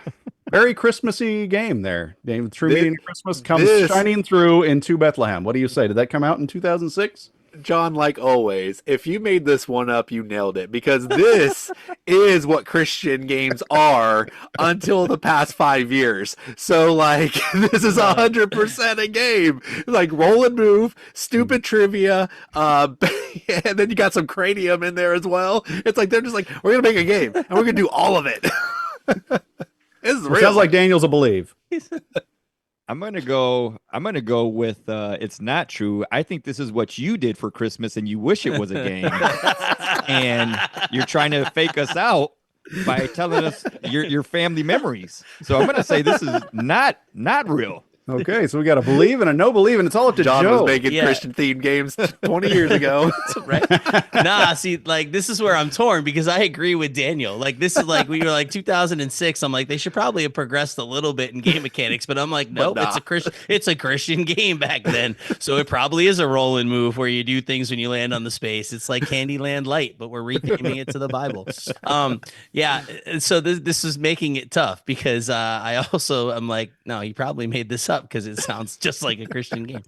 Very Christmassy game there. The true meaning of Christmas comes shining through into Bethlehem. What do you say? Did that come out in 2006?
John, like always, if you made this one up, you nailed it, because this is what Christian games are until the past 5 years. So, like, this is 100% a game. Like, roll and move, stupid trivia, and then you got some cranium in there as well. It's like, they're just like, we're going to make a game, and we're going to do all of it. This is real.
Sounds like Daniel's a believe.
I'm gonna go with it's not true. I think this is what you did for Christmas, and you wish it was a game, and you're trying to fake us out by telling us your family memories. So I'm gonna say this is not real.
Okay, so we got a believe and a no believe, and it's all up to
John
Joe.
was making Christian themed games 20 years ago.
Right? Nah, see, like, this is where I'm torn, because I agree with Daniel. Like, this is like, we were like 2006. I'm like, they should probably have progressed a little bit in game mechanics, but I'm like, nope, it's a Christian game back then. So it probably is a roll and move where you do things when you land on the space. It's like Candyland Light, but we're renaming it to the Bible. Yeah. So this is making it tough, because I'm like, no, he probably made this up because it sounds just like a Christian game.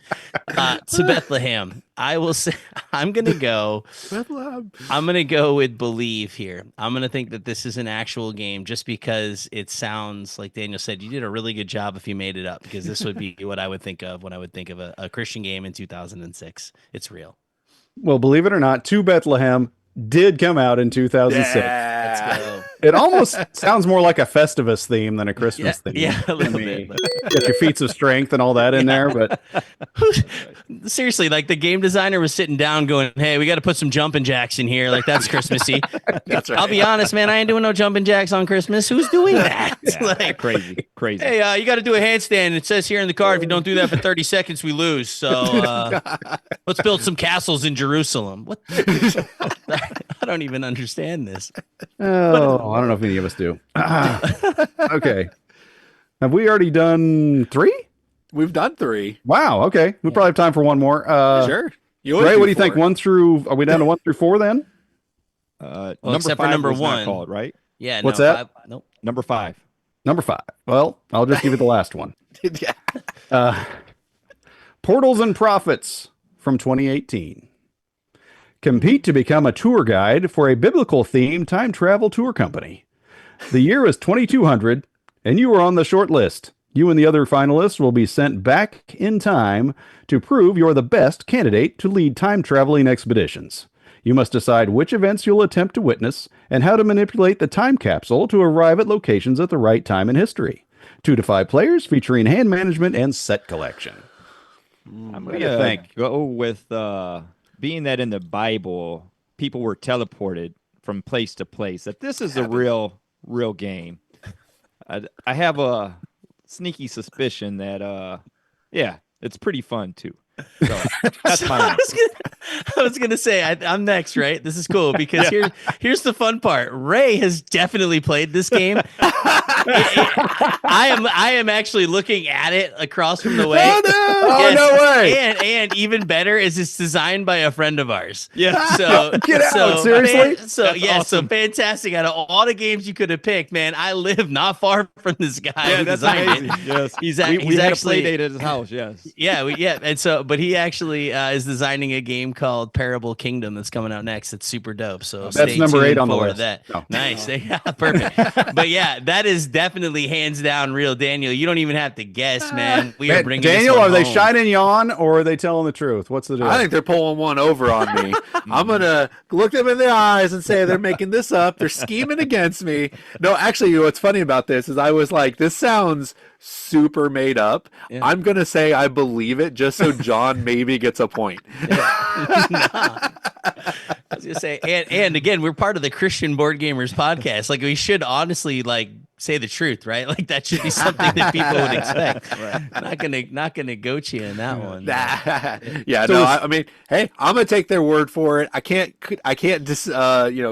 To Bethlehem, I will say I'm gonna go with believe here. I'm gonna think that this is an actual game, just because it sounds like Daniel said you did a really good job if you made it up, because this would be what I would think of when I would think of a Christian game in 2006. It's real.
Well, believe it or not, To Bethlehem did come out in 2006.
Let's go.
It almost sounds more like a Festivus theme than a Christmas theme.
Yeah, a little bit.
Get your feats of strength and all that in there, but
seriously, like, the game designer was sitting down going, hey, we got to put some jumping jacks in here. Like, that's Christmassy.
That's right.
I'll be honest, man, I ain't doing no jumping jacks on Christmas. Who's doing that? Like,
Crazy.
hey, you got to do a handstand. It says here in the card, if you don't do that for 30 seconds, we lose. So let's build some castles in Jerusalem. What? I don't even understand this.
oh, I don't know if any of us do. Okay. Have we already done 3?
We've done 3.
Wow. Okay. We probably have time for one more.
Sure.
Ray, what do you think? 1 through, are we down to 1 through 4 then?
Except for number
was
1
not called, right?
Yeah.
What's that?
Nope.
Number 5.
Number 5. Well, I'll just give you the last one.
Yeah.
Portals and Prophets from 2018. Compete to become a tour guide for a biblical-themed time travel tour company. The year is 2200, and you are on the short list. You and the other finalists will be sent back in time to prove you're the best candidate to lead time-traveling expeditions. You must decide which events you'll attempt to witness and how to manipulate the time capsule to arrive at locations at the right time in history. 2 to 5 players featuring hand management and set collection.
I'm
What do you think?
Go with being that in the Bible, people were teleported from place to place. That this is a real game. I have a sneaky suspicion that it's pretty fun too. So that's my
I was gonna say I'm next, right? This is cool, because here's the fun part. Ray has definitely played this game. I am actually looking at it across from the way.
Oh no! Oh no way!
And even better is it's designed by a friend of ours.
Yeah.
So
Get out, seriously?
So fantastic. Out of all the games you could have picked, man, I live not far from this guy who designed it.
Yes.
He's
we had
actually
a play date at his house. Yes.
And so, but he actually is designing a game called Parable Kingdom that's coming out next. It's super dope. So
that's
stay
number 8
tuned
on the
for
list.
that.
No.
Nice. Yeah, perfect. But yeah, that is definitely hands down real, Daniel. You don't even have to guess, man. We are bringing
Daniel,
this one
are they
home.
shining you on, or are they telling the truth? What's the deal?
I think they're pulling one over on me. I'm going to look them in the eyes and say they're making this up. They're scheming against me. No, actually, what's funny about this is I was like, this sounds super made up.
Yeah.
I'm going to say I believe it just so John maybe gets a point.
I was gonna say, and again, we're part of the Christian Board Gamers podcast. Like, we should honestly, like, say the truth, right? Like that should be something that people would expect. Not gonna goat you in that one.
Yeah,
So
no,
it's-
I mean, hey, I'm gonna take their word for it. I can't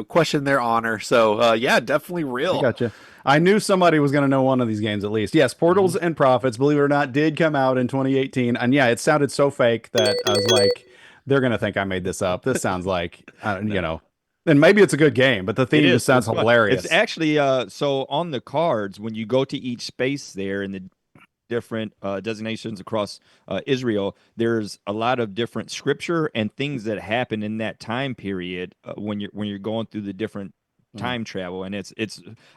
question their honor. So yeah, definitely real.
I gotcha. I knew somebody was going to know one of these games at least. Yes, Portals and Profits, believe it or not, did come out in 2018. And yeah, it sounded so fake that I was like, they're going to think I made this up. This sounds like, and maybe it's a good game, but the theme just sounds
It's fun.
hilarious.
It's actually so on the cards when you go to each space there in the different designations across Israel, there's a lot of different scripture and things that happen in that time period when you're going through the different time travel, and it's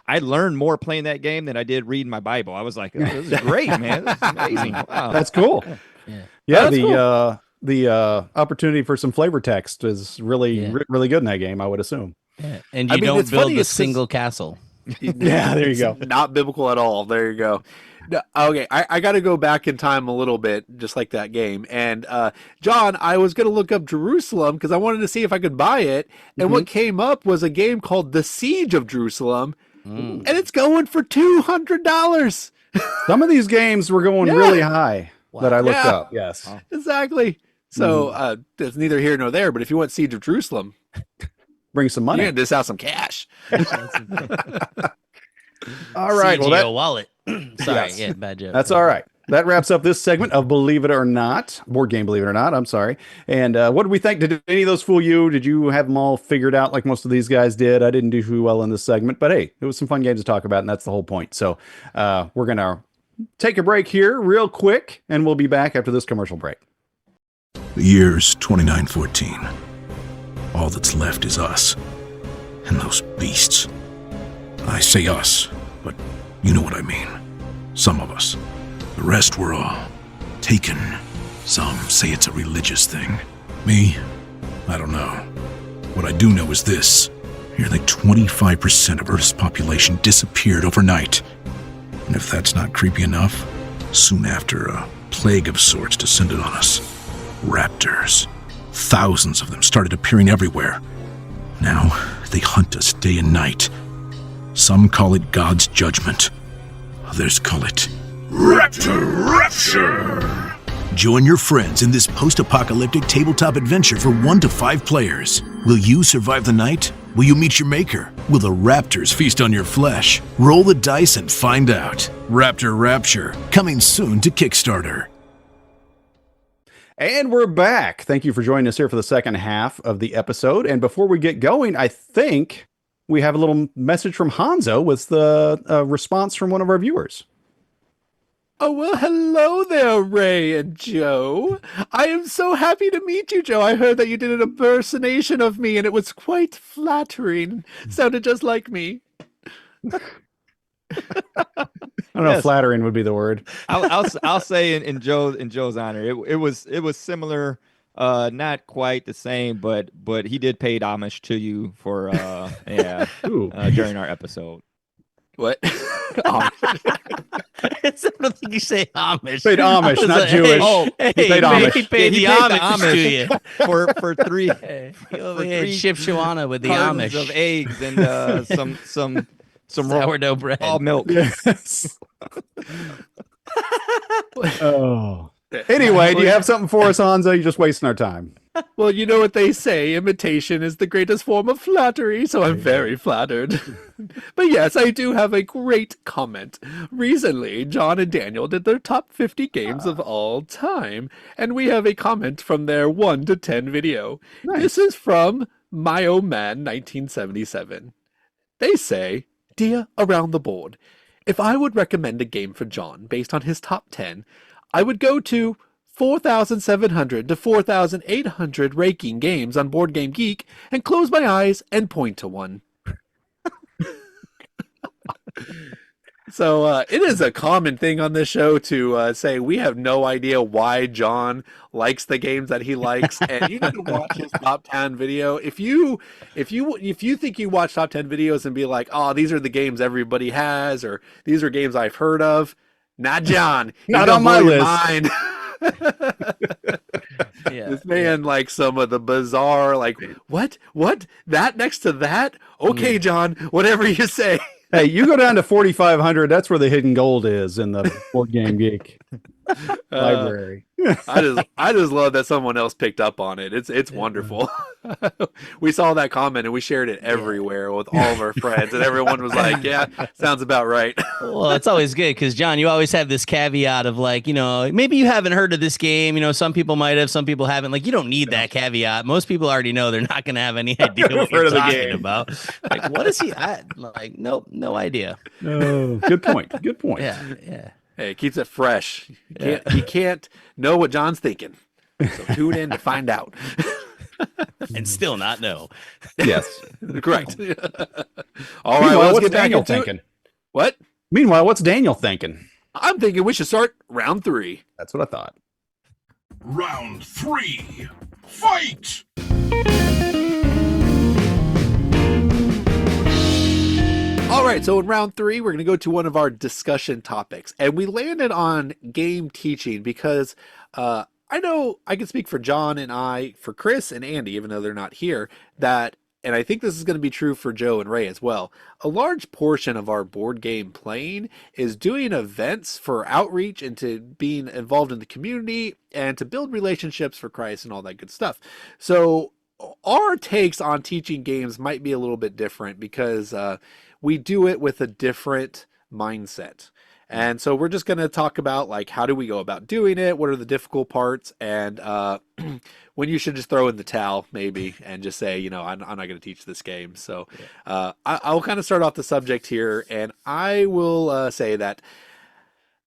I learned more playing that game than I did reading my Bible. I was like, oh, this is great, man. This is amazing. Wow.
That's cool.
That's
The opportunity for some flavor text is really really good in that game, I would assume.
Yeah. And
I
you
mean,
don't
it's
build
funny,
a
it's 'cause-
single castle.
Yeah, there you go.
Not biblical at all. There you go. No, okay, I got to go back in time a little bit, just like that game. And John, I was going to look up Jerusalem because I wanted to see if I could buy it. And what came up was a game called The Siege of Jerusalem, and it's going for $200.
Some of these games were going really high that I looked
Yeah.
up. Yes.
Exactly. So it's neither here nor there. But if you want Siege of Jerusalem,
Bring some
you're
money.
going to dish out some cash.
All right. Well,
CGO wallet. Sorry,
Yes.
yeah, bad joke.
that's all right. That wraps up this segment of Believe It or Not, board game Believe It or Not. I'm sorry. And what did we think? Did any of those fool you? Did you have them all figured out like most of these guys did? I didn't do too well in this segment, but hey, it was some fun games to talk about, and that's the whole point. So we're gonna take a break here real quick, and we'll be back after this commercial break.
The year's 2914. All that's left is us. And those beasts. I say us, but you know what I mean. Some of us. The rest were all taken. Some say it's a religious thing. Me? I don't know. What I do know is this. Nearly 25% of Earth's population disappeared overnight. And if that's not creepy enough, soon after a plague of sorts descended on us. Raptors. Thousands of them started appearing everywhere. Now, they hunt us day and night. Some call it God's judgment. Others call it
Raptor Rapture!
Join your friends in this post-apocalyptic tabletop adventure for 1 to 5 players. Will you survive the night? Will you meet your maker? Will the raptors feast on your flesh? Roll the dice and find out. Raptor Rapture, coming soon to Kickstarter.
And we're back. Thank you for joining us here for the second half of the episode. And before we get going, I think we have a little message from Hanzo with the response from one of our viewers.
Oh, well, hello there, Ray and Joe. I am so happy to meet you, Joe. I heard that you did an impersonation of me, and it was quite flattering. Sounded just like me.
I don't know if flattering would be the word.
I'll say in Joe's honor, it was similar, not quite the same, but he did pay homage to you for during our episode.
What?
I don't think you say Amish.
Paid Amish, not Jewish.
Hey,
He paid Amish.
he paid the Amish to you.
for three
Over here, Ship Shawana with the
cartons
Amish.
of eggs and some
Sourdough bread.
raw milk.
Yes. Oh. Anyway, do you have something for us, Hanzo? You're just wasting our time.
Well, you know what they say, imitation is the greatest form of flattery, so I'm very flattered. But yes, I do have a great comment. Recently, John and Daniel did their top 50 games of all time, and we have a comment from their 1 to 10 video.
Nice.
This is from My Oh Man 1977. They say, "Dear Around the Board, if I would recommend a game for John based on his top 10, I would go to 4,700 to 4,800 ranking games on Board Game Geek and close my eyes and point to one." So it is a common thing on this show to say we have no idea why John likes the games that he likes, and you need to watch his top 10 video. If you think you watch top 10 videos and be like, "Oh, these are the games everybody has," or "These are games I've heard of," not John. He's
Not
gonna
on my
blow your
list.
mind.
Yeah.
This man likes some of the bizarre, like, what? That next to that? Okay, John, whatever you say.
Hey, you go down to 4,500. That's where the hidden gold is in the Board Game Geek library.
I just love that someone else picked up on it. It's wonderful. We saw that comment and we shared it everywhere with all of our friends, and everyone was like, "Yeah, sounds about right."
Well, it's always good because, John, you always have this caveat of like, maybe you haven't heard of this game. Some people might have, some people haven't. Like, you don't need that caveat. Most people already know they're not going to have any idea what you're talking about. Like, what is he? Nope, no idea.
Oh, good point. Good point.
Yeah.
Hey, it keeps it fresh. You can't know what John's thinking, so tune in to find out.
And still not know.
Yes.
Correct. All right,
Meanwhile,
let's
what's
get back
Daniel
into
thinking?
it. What?
Meanwhile, what's Daniel thinking?
I'm thinking we should start round 3.
That's what I thought.
Round 3. Fight!
All right, so in round 3, we're going to go to one of our discussion topics. And we landed on game teaching because I know I can speak for John and I, for Chris and Andy, even though they're not here, that, and I think this is going to be true for Joe and Ray as well, a large portion of our board game playing is doing events for outreach and to being involved in the community and to build relationships for Christ and all that good stuff. So our takes on teaching games might be a little bit different because we do it with a different mindset. And so we're just going to talk about like, how do we go about doing it? What are the difficult parts? And when you should just throw in the towel maybe and just say, I'm not going to teach this game. So I'll kind of start off the subject here, and I will say that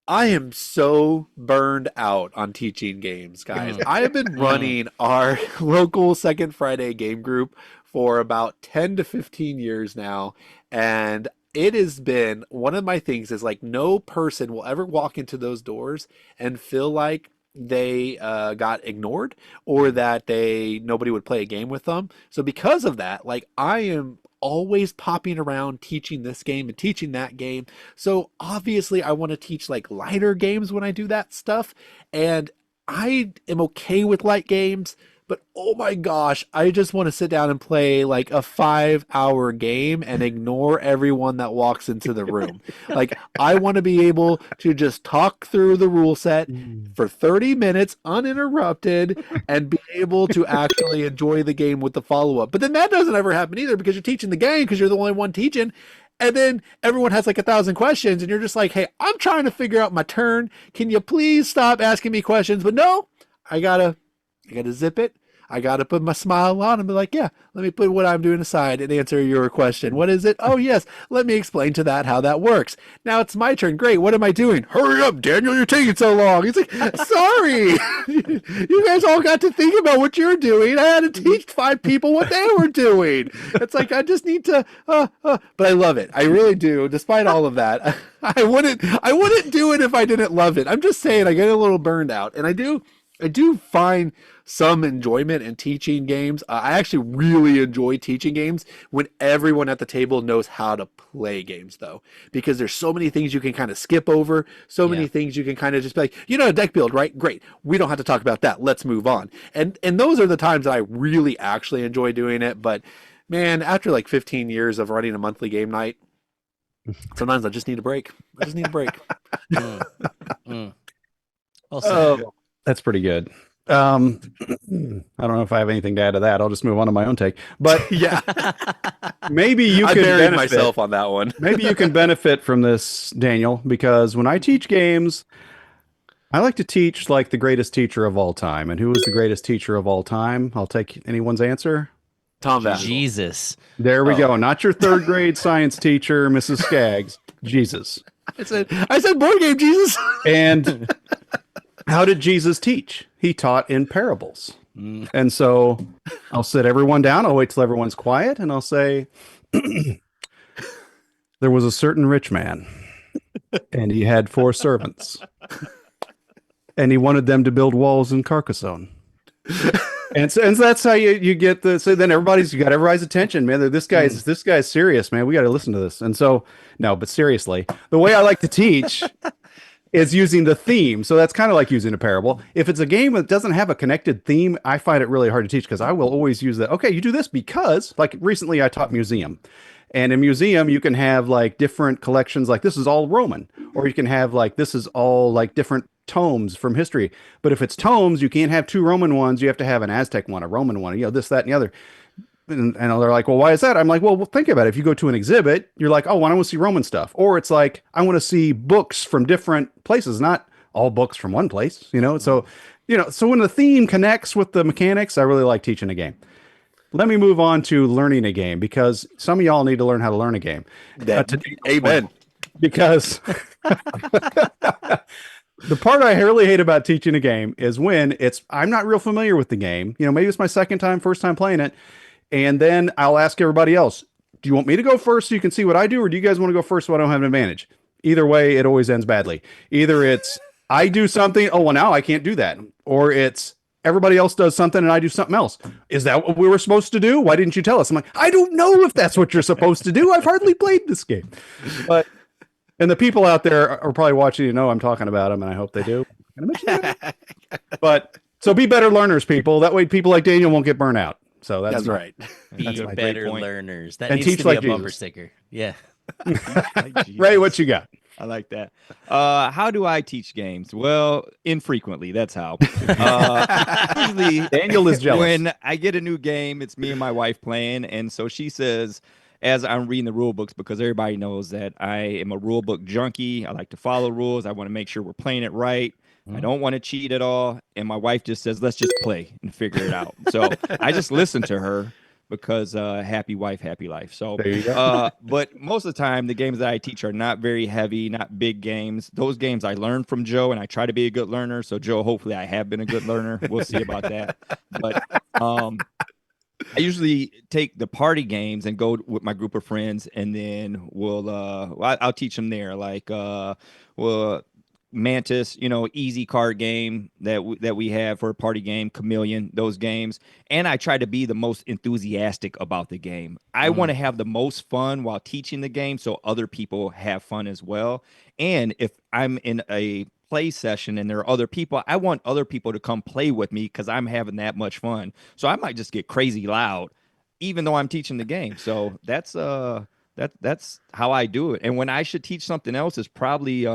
I am so burned out on teaching games, guys. I have been running our local Second Friday game group for about 10 to 15 years now. And it has been one of my things is like no person will ever walk into those doors and feel like they got ignored or that nobody would play a game with them. So because of that, like I am always popping around teaching this game and teaching that game. So obviously I want to teach like lighter games when I do that stuff. And I am okay with light games, but oh my gosh, I just want to sit down and play like a 5-hour game and ignore everyone that walks into the room. Like I want to be able to just talk through the rule set for 30 minutes uninterrupted and be able to actually enjoy the game with the follow-up. But then that doesn't ever happen either because you're teaching the game because you're the only one teaching. And then everyone has like 1,000 questions and you're just like, hey, I'm trying to figure out my turn. Can you please stop asking me questions? But no, I gotta zip it. I gotta put my smile on and be like, yeah, let me put what I'm doing aside and answer your question. What is it? Oh yes, let me explain to that how that works. Now it's my turn. Great. What am I doing? Hurry up, Daniel, you're taking so long. He's like, sorry. You guys all got to think about what you're doing. I had to teach 5 people what they were doing. It's like I just need to but I love it. I really do. Despite all of that. I wouldn't do it if I didn't love it. I'm just saying I get a little burned out. And I do find some enjoyment in teaching games. I actually really enjoy teaching games when everyone at the table knows how to play games, though, because there's so many things you can kind of skip over, so many things you can kind of just be like, deck build, right? Great. We don't have to talk about that. Let's move on. And those are the times that I really actually enjoy doing it. But man, after like 15 years of running a monthly game night, sometimes I just need a break.
Well said.
That's pretty good. I don't know if I have anything to add to that. I'll just move on to my own take. But
Yeah.
maybe you
I
can
buried
benefit.
myself on that one.
Maybe you can benefit from this, Daniel, because when I teach games, I like to teach like the greatest teacher of all time. And who is the greatest teacher of all time? I'll take anyone's answer.
Tom Vassell.
Jesus.
There we go. Not your 3rd grade science teacher, Mrs. Skaggs. Jesus.
I said board game, Jesus.
And how did Jesus teach? He taught in parables. And so I'll sit everyone down. I'll wait till everyone's quiet. And I'll say, there was a certain rich man and he had 4 servants and he wanted them to build walls in Carcassonne. And so that's how you get so then you got everybody's attention, man. This guy's serious, man. We got to listen to this. And so, no, but seriously, the way I like to teach is using the theme. So that's kind of like using a parable. If it's a game that doesn't have a connected theme, I find it really hard to teach because I will always use that. Okay, you do this because, like recently I taught museum. And in museum, you can have like different collections, like this is all Roman, or you can have like this is all like different tomes from history. But if it's tomes, you can't have two Roman ones. You have to have an Aztec one, a Roman one, this, that, and the other. And they're like, well, why is that? I'm like, well, think about it. If you go to an exhibit, you're like, oh, I want to see Roman stuff. Or it's like, I want to see books from different places, not all books from one place, So, so when the theme connects with the mechanics, I really like teaching a game. Let me move on to learning a game, because some of y'all need to learn how to learn a game.
Amen.
Because the part I really hate about teaching a game is when I'm not real familiar with the game. Maybe it's my first time playing it. And then I'll ask everybody else, do you want me to go first so you can see what I do? Or do you guys want to go first so I don't have an advantage? Either way, it always ends badly. Either it's I do something, oh, well, now I can't do that. Or it's everybody else does something and I do something else. Is that what we were supposed to do? Why didn't you tell us? I'm like, I don't know if that's what you're supposed to do. I've hardly played this game. And the people out there are probably watching, I'm talking about them, and I hope they do. But so be better learners, people. That way people like Daniel won't get burnt out. So that's
right.
Be
my
better
great point.
learners. That
And
needs
teach
to be
like
a bumper
Jesus.
sticker. Yeah.
Ray, what you got?
I like that. How do I teach games? Well, infrequently. That's how. Usually,
Daniel is jealous.
when I get a new game, it's me and my wife playing, and so she says, as I'm reading the rule books, because everybody knows that I am a rule book junkie. I like to follow rules. I want to make sure we're playing it right. I don't want to cheat at all. And my wife just says, let's just play and figure it out. So I just listen to her, because happy wife, happy life. So
There you go.
but most of the time, the games that I teach are not very heavy, not big games. Those games I learned from Joe, and I try to be a good learner. So Joe, hopefully I have been a good learner. We'll see about that. But I usually take the party games and go with my group of friends, and then I'll teach them there. Like Mantis, easy card game that we have for a party game, Chameleon, those games. And I try to be the most enthusiastic about the game. I want to have the most fun while teaching the game, so other people have fun as well. And if I'm in a play session and there are other people, I want other people to come play with me because I'm having that much fun. So I might just get crazy loud, even though I'm teaching the game. So that's how I do it. And when I should teach something else is probably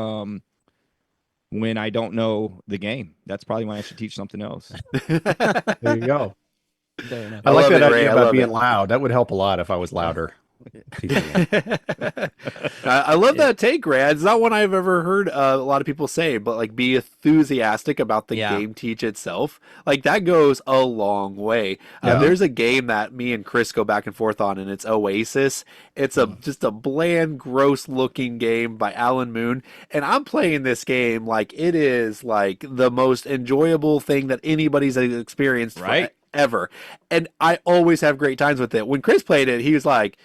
when I don't know the game. That's probably when I should teach something else.
There you go.
Fair
I like
love
that
it, Ray.
idea
I
about
love
being
it.
loud. That would help a lot if I was louder.
I love that take, Ray. It's not one I've ever heard a lot of people say, but like be enthusiastic about the game teach itself. Like that goes a long way. There's a game that me and Chris go back and forth on, and it's Oasis. It's just a bland, gross looking game by Alan Moon. And I'm playing this game like it is like the most enjoyable thing that anybody's experienced ever. And I always have great times with it. When Chris played it, he was like,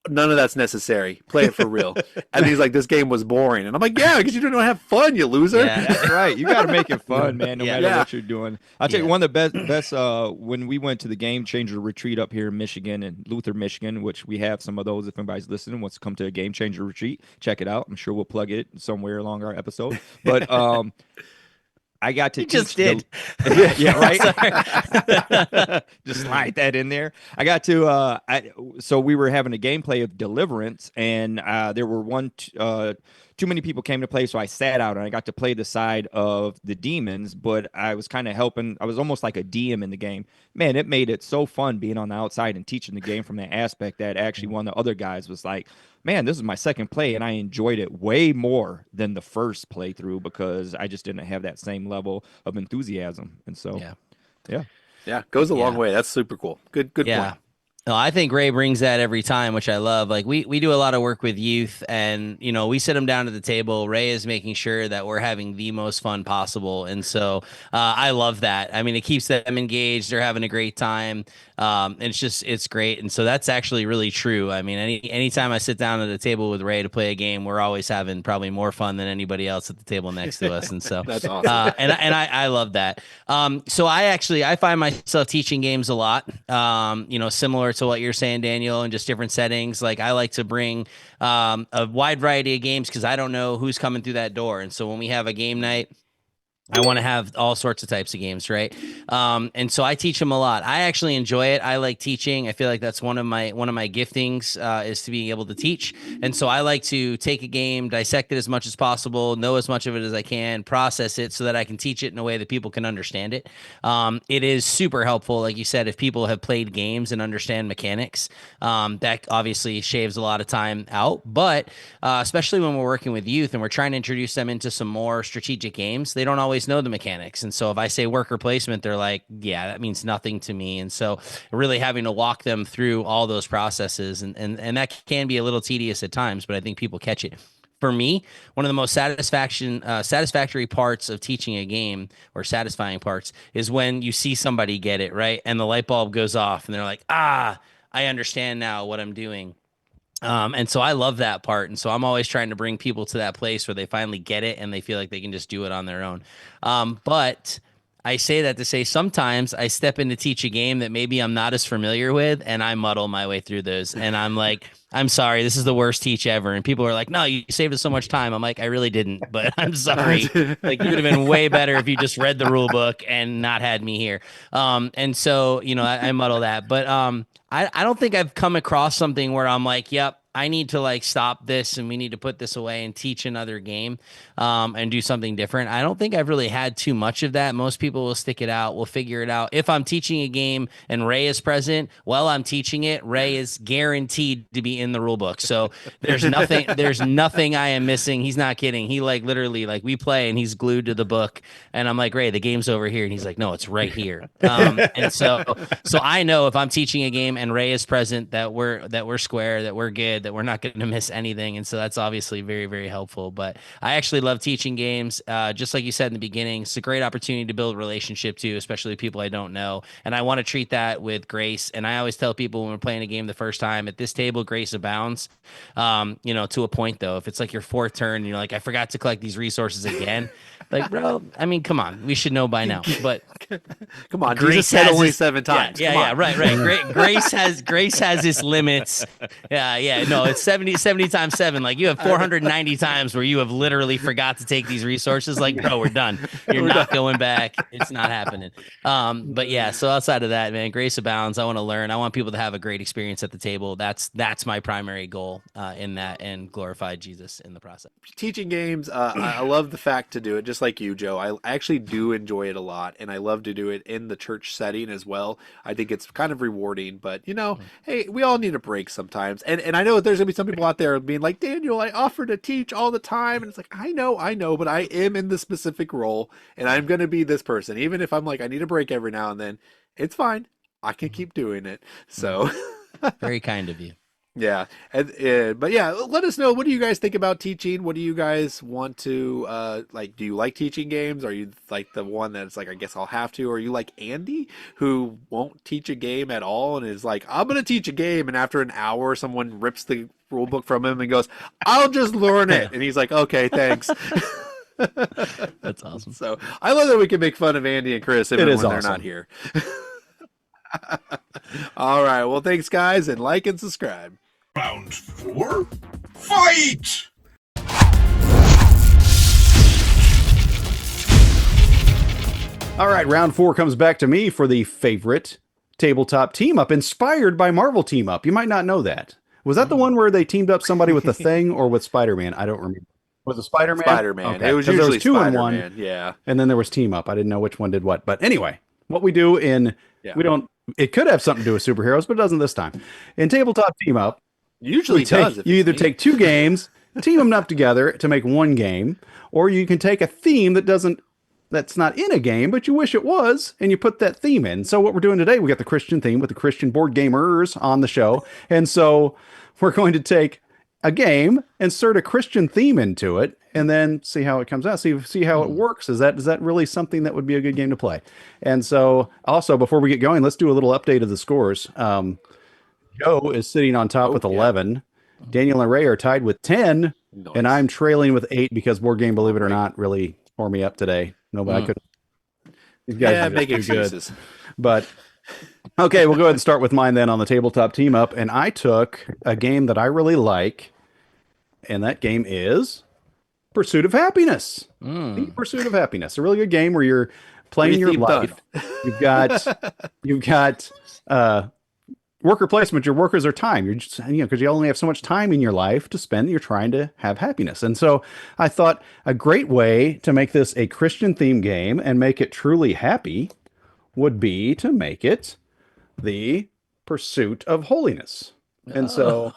none of that's necessary. Play it for real. And he's like, this game was boring. And I'm like, yeah, because you don't have fun, you loser.
Yeah.
That's right. You got to make it fun, man, no matter what you're doing. I'll tell you one of the best when we went to the Game Changer retreat up here in Michigan, in Luther, Michigan, which we have some of those. If anybody's listening, wants to come to a Game Changer retreat, check it out. I'm sure we'll plug it somewhere along our episode. But I got to
just
teach
did.
yeah, right. Just slide that in there. I got to so we were having a gameplay of Deliverance, and there were too many people came to play, so I sat out and I got to play the side of the demons, but I was kind of helping. I was almost like a DM in the game. Man, it made it so fun being on the outside and teaching the game from that aspect that actually one of the other guys was like, man, this is my second play, and I enjoyed it way more than the first playthrough because I just didn't have that same level of enthusiasm. And so,
Yeah, goes a long way. That's super cool. Good point.
No, I think Ray brings that every time, which I love. Like we do a lot of work with youth, and we sit them down at the table. Ray is making sure that we're having the most fun possible, and so I love that. I mean, it keeps them engaged. They're having a great time. It's great, and so that's actually really true. I mean, anytime I sit down at a table with Ray to play a game, we're always having probably more fun than anybody else at the table next to us, and so
That's awesome.
and I love that. So I find myself teaching games a lot. Similar to what you're saying, Daniel, and just different settings. Like I like to bring a wide variety of games because I don't know who's coming through that door. And so when we have a game night, I want to have all sorts of types of games, right? And so I teach them a lot. I actually enjoy it. I like teaching. I feel like that's one of my giftings is to be able to teach. And so I like to take a game, dissect it as much as possible, know as much of it as I can, process it so that I can teach it in a way that people can understand it. It is super helpful, like you said, if people have played games and understand mechanics. That obviously shaves a lot of time out. But especially when we're working with youth and we're trying to introduce them into some more strategic games, they don't always know the mechanics. And so if I say worker placement, they're like, yeah, that means nothing to me. And so really having to walk them through all those processes, and that can be a little tedious at times, but I think people catch it. For me, one of the most satisfactory parts of teaching a game, or satisfying parts, is when you see somebody get it right and the light bulb goes off and they're like, I understand now what I'm doing. And so I love that part. And so I'm always trying to bring people to that place where they finally get it and they feel like they can just do it on their own. But I say that to say sometimes I step in to teach a game that maybe I'm not as familiar with, and I muddle my way through those. And I'm like, I'm sorry, this is the worst teach ever. And people are like, no, you saved us so much time. I'm like, I really didn't, but I'm sorry. Like, you would have been way better if you just read the rule book and not had me here. And so, I muddle that. But I don't think I've come across something where I'm like, yep, I need to like stop this and we need to put this away and teach another game and do something different. I don't think I've really had too much of that. Most people will stick it out. We'll figure it out. If I'm teaching a game and Ray is present while I'm teaching it, Ray is guaranteed to be in the rule book. So there's nothing I am missing. He's not kidding. He like literally like we play and he's glued to the book and I'm like, Ray, the game's over here. And he's like, no, it's right here. And so I know if I'm teaching a game and Ray is present that we're square, that we're good, that we're not going to miss anything. And so that's obviously very, very helpful. But I actually love teaching games. Just like you said in the beginning, it's a great opportunity to build a relationship too, especially with people I don't know. And I want to treat that with grace. And I always tell people when we're playing a game the first time, at this table, grace abounds, to a point though. If it's like your fourth turn and you're like, I forgot to collect these resources again. Like, bro, I mean, come on, we should know by now. But
come on, Jesus said only 7 times.
Yeah, right. Grace has its limits. Yeah. No, it's 70 times 7. Like, you have 490 times where you have literally forgot to take these resources. Like, bro, we're done. You're not going back. It's not happening. But yeah, so outside of that, man, grace abounds. I want to learn. I want people to have a great experience at the table. That's my primary goal in that, and glorify Jesus in the process.
Teaching games, I love the fact to do it, just like you, Joe. I actually do enjoy it a lot, and I love to do it in the church setting as well. I think it's kind of rewarding, but hey, we all need a break sometimes. And I know that there's gonna be some people out there being like, Daniel, I offer to teach all the time, and it's like, I know, but I am in this specific role, and I'm gonna be this person. Even if I'm like, I need a break every now and then, it's fine. I can keep doing it. So
very kind of you.
Yeah. But yeah, let us know. What do you guys think about teaching? What do you guys want to, do you like teaching games? Are you like the one that's like, I guess I'll have to, or are you like Andy, who won't teach a game at all and is like, I'm going to teach a game. And after an hour, someone rips the rule book from him and goes, I'll just learn it. And he's like, okay, thanks.
That's awesome.
So I love that we can make fun of Andy and Chris even when
awesome.
they're not here. All right. Well, thanks, guys, and like and subscribe.
Round 4, fight!
All right, round 4 comes back to me for the favorite tabletop team up, inspired by Marvel Team Up. You might not know that. Was that the one where they teamed up somebody with the Thing or with Spider-Man? I don't remember. Was it Spider-Man?
Spider-Man.
Okay.
It was
'Cause
usually
there was 2 in
Spider-Man.
one.
Yeah.
And then there was Team Up. I didn't know which one did what. But anyway, what we do it could have something to do with superheroes, but it doesn't this time. In Tabletop Team Up,
usually does.
You either take 2 games, team them up together to make 1 game, or you can take a theme that's not in a game, but you wish it was, and you put that theme in. So what we're doing today, we got the Christian theme with the Christian board gamers on the show. And so we're going to take a game, insert a Christian theme into it, and then see how it comes out. See how it works. Is that really something that would be a good game to play? And so also, before we get going, let's do a little update of the scores. Joe is sitting on top with 11. Daniel and Ray are tied with 10.
Nice.
And I'm trailing with 8 because Board Game, believe it or not, really tore me up today. Nobody could. These guys
make
are too good.
excuses.
But okay, we'll go ahead and start with mine then on the Tabletop Team Up. And I took a game that I really like, and that game is Pursuit of Happiness. The Pursuit of Happiness. A really good game where you're playing your life. You've got worker placement. Your workers are time. You're just, because you only have so much time in your life to spend. You're trying to have happiness. And so I thought a great way to make this a Christian theme game and make it truly happy would be to make it the Pursuit of Holiness. And so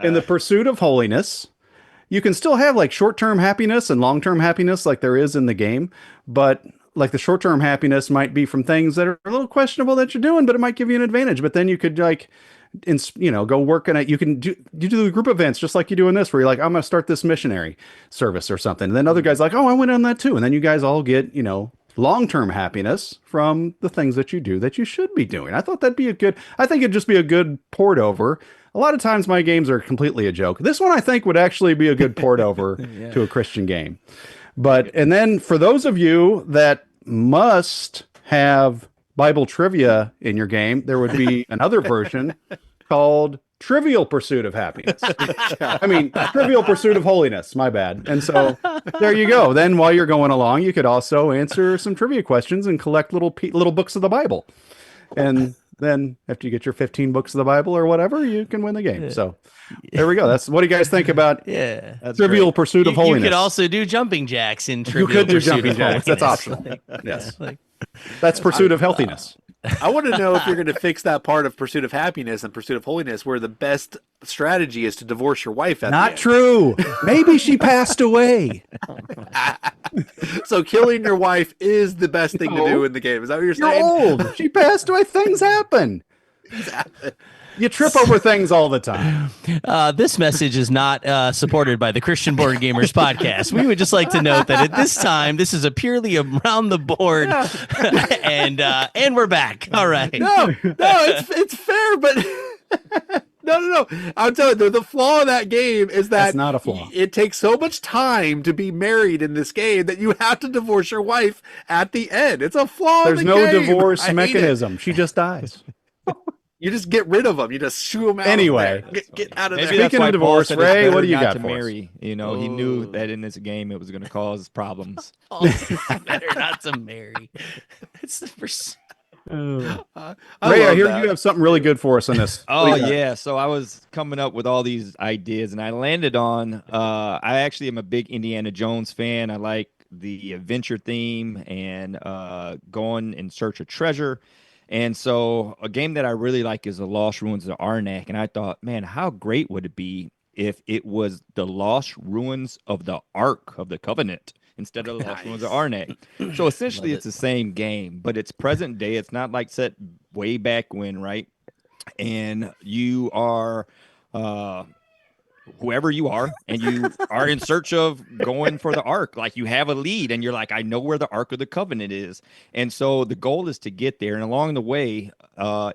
in the Pursuit of Holiness, you can still have like short-term happiness and long-term happiness like there is in the game, but like the short-term happiness might be from things that are a little questionable that you're doing, but it might give you an advantage. But then you could go work on it. You do group events just like you do in this, where you're like, I'm going to start this missionary service or something. And then other guys like, oh, I went on that too. And then you guys all get, long-term happiness from the things that you do that you should be doing. I thought I think it'd just be a good port over. A lot of times my games are completely a joke. This one I think would actually be a good port over to a Christian game. And then for those of you that must have Bible trivia in your game, there would be another version called Trivial Pursuit of Happiness. Trivial Pursuit of Holiness, my bad. And so there you go. Then while you're going along, you could also answer some trivia questions and collect little books of the Bible. And then after you get your 15 books of the Bible or whatever, you can win the game. So there we go. What do you guys think about Trivial Pursuit of Holiness?
You could also do jumping jacks in Trivial
You could do
Pursuit
jumping
of
jacks. That's
Holiness.
optional. Yes. That's Pursuit of Healthiness.
I want to know if you're going to fix that part of Pursuit of Happiness and Pursuit of Holiness where the best strategy is to divorce your wife at the
Not
end.
true. Maybe she passed away.
So killing your wife is the best thing to do in the game. Is that what you're saying?
You're old. She passed away. Things happen. You trip over things all the time.
This message is not supported by the Christian Board Gamers podcast. We would just like to note that at this time, this is a purely around the board, and we're back. All right.
No, it's fair, but no. I'm telling you, the flaw in that game is that
That's not a flaw.
It takes so much time to be married in this game that you have to divorce your wife at the end. It's a flaw.
There's
in the
no
game.
divorce
I hate
mechanism. She just dies.
You just get rid of them. You just shoo them out.
Anyway.
Of there. Get out of
Maybe
there.
that's
Speaking
why
of
Paul
divorce,
said it's
Ray, what
better
do you
not
got
to
for us?
marry? He knew that in this game it was going to cause problems.
Better not to marry. It's the first.
Ray, I hear you have something really good for us on this.
Oh yeah, so I was coming up with all these ideas, and I landed on. I actually am a big Indiana Jones fan. I like the adventure theme and going in search of treasure. And so a game that I really like is The Lost Ruins of Arnak. And I thought, man, how great would it be if it was The Lost Ruins of the Ark of the Covenant instead of The Lost Ruins of Arnak? So essentially it's the same game, but it's present day. It's not like set way back when, right? And you are whoever you are, and you are in search of going for the Ark. Like you have a lead and you're like, I know where the Ark of the Covenant is. And so the goal is to get there. And along the way,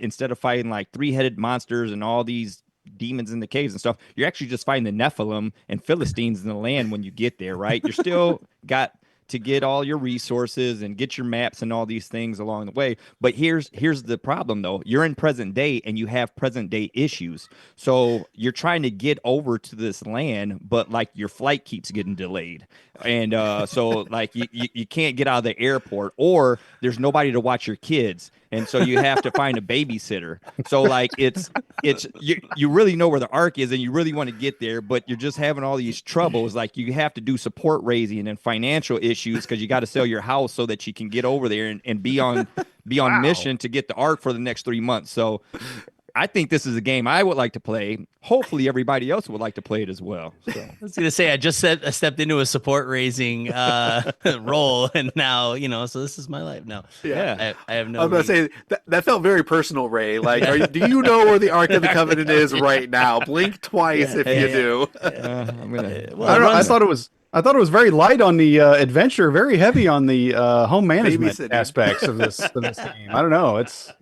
instead of fighting like three-headed monsters and all these demons in the caves and stuff, you're actually just fighting the Nephilim and Philistines in the land when you get there, right? You're still got to get all your resources and get your maps and all these things along the way. But here's the problem though. You're in present day and you have present day issues. So you're trying to get over to this land, but like your flight keeps getting delayed. And so like you can't get out of the airport, or there's nobody to watch your kids. And so you have to find a babysitter. So like it's you really know where the Ark is and you really want to get there, but you're just having all these troubles. Like you have to do support raising and financial issues because you got to sell your house so that you can get over there and be on mission to get the Ark for the next 3 months. So I think this is a game I would like to play. Hopefully everybody else would like to play it as well. So.
I was going to say, I stepped into a support raising role, and now, so this is my life now.
Yeah.
I have no.
I was going to say, that felt very personal, Ray. Like, do you know where the Ark of the Covenant is right now? Blink twice if you do.
I'm gonna.
I don't know. I thought it was very light on the adventure, very heavy on the home management aspects of this game. I don't know. It's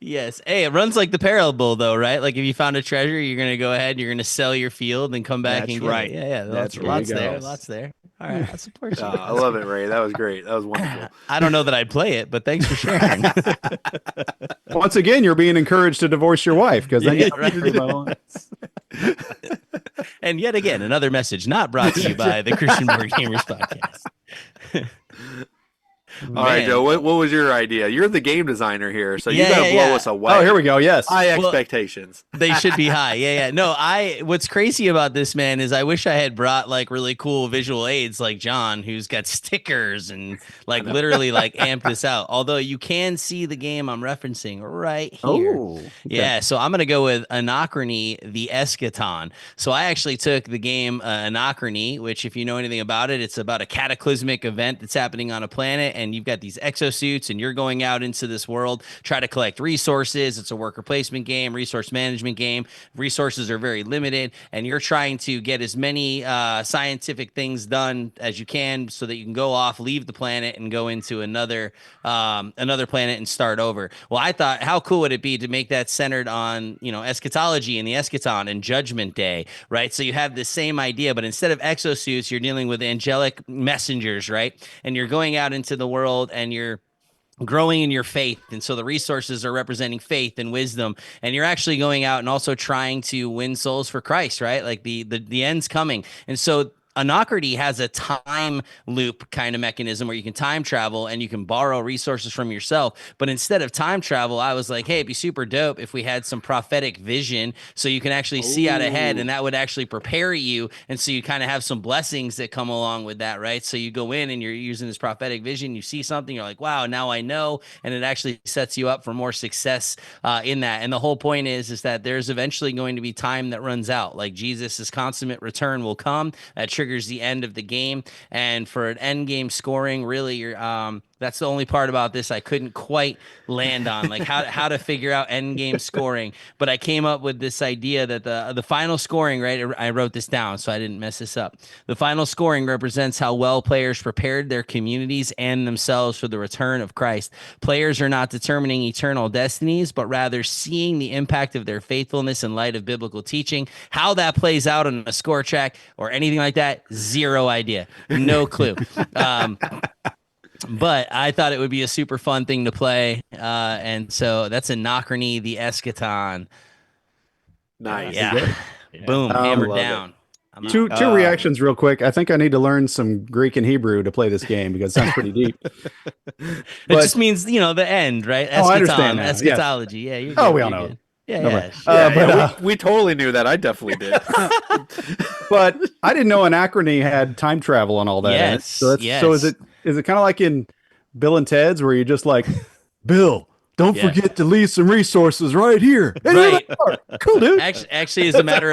Yes. Hey, it runs like the parable though, right? Like if you found a treasure, you're gonna go ahead and you're gonna sell your field and come back and get it. Yeah.
That's
lots there. Lots there. All right, I support you.
I love it, Ray. That was great. That was wonderful.
I don't know that I'd play it, but thanks for sharing.
Once again, you're being encouraged to divorce your wife because then
And yet again, another message not brought to you by the Christian Board Gamers podcast.
All right, Joe, what was your idea? You're the game designer here, so you
Yeah,
got to
yeah,
blow
yeah.
us away.
Oh, here we go. Yes.
High
Well,
expectations.
They should be high. Yeah. No, what's crazy about this, man, is I wish I had brought like really cool visual aids like John, who's got stickers and like literally like amped this out. Although you can see the game I'm referencing right here.
Oh, okay.
Yeah. So I'm going to go with Anachrony, the Eschaton. So I actually took the game Anachrony, which if you know anything about it, it's about a cataclysmic event that's happening on a planet. And you've got these exosuits and you're going out into this world, try to collect resources. It's a worker placement game, resource management game. Resources are very limited, and you're trying to get as many scientific things done as you can so that you can go off, leave the planet, and go into another planet and start over. Well, I thought, how cool would it be to make that centered on, eschatology and the eschaton and Judgment Day, right? So you have the same idea, but instead of exosuits, you're dealing with angelic messengers, right? And you're going out into the world and you're growing in your faith, and so the resources are representing faith and wisdom, and you're actually going out and also trying to win souls for Christ, right? Like the end's coming. And so Anachrony has a time loop kind of mechanism where you can time travel and you can borrow resources from yourself. But instead of time travel, I was like, hey, it'd be super dope if we had some prophetic vision so you can actually see out ahead, and that would actually prepare you. And so you kind of have some blessings that come along with that, right? So you go in and you're using this prophetic vision, you see something, you're like, wow, now I know. And it actually sets you up for more success in that. And the whole point is that there's eventually going to be time that runs out. Like Jesus' consummate return will come. That triggers the end of the game, and for an end game scoring, really, you're that's the only part about this I couldn't quite land on, like how to figure out end game scoring. But I came up with this idea that the final scoring, right? I wrote this down so I didn't mess this up. The final scoring represents how well players prepared their communities and themselves for the return of Christ. Players are not determining eternal destinies, but rather seeing the impact of their faithfulness in light of biblical teaching. How that plays out on a score track or anything like that, zero idea, no clue. But I thought it would be a super fun thing to play. And so that's Anachrony, the Eschaton.
Nice.
Yeah. Boom. Hammered
love
down.
Two reactions real quick. I think I need to learn some Greek and Hebrew to play this game because it sounds pretty deep.
It just means, the end, right?
Oh, I understand now.
Eschatology. Yeah. You're good.
Oh, we all
You're
know.
good. Yeah.
No,
Yeah.
but,
we totally knew that. I definitely did.
but I didn't know Anachrony had time travel and all that. in it.
Yes,
So,
yes.
so is it kind of like in Bill and Ted's where you're just like, Bill, don't forget to leave some resources right here. And
Right.
Cool, dude.
Actually, as a matter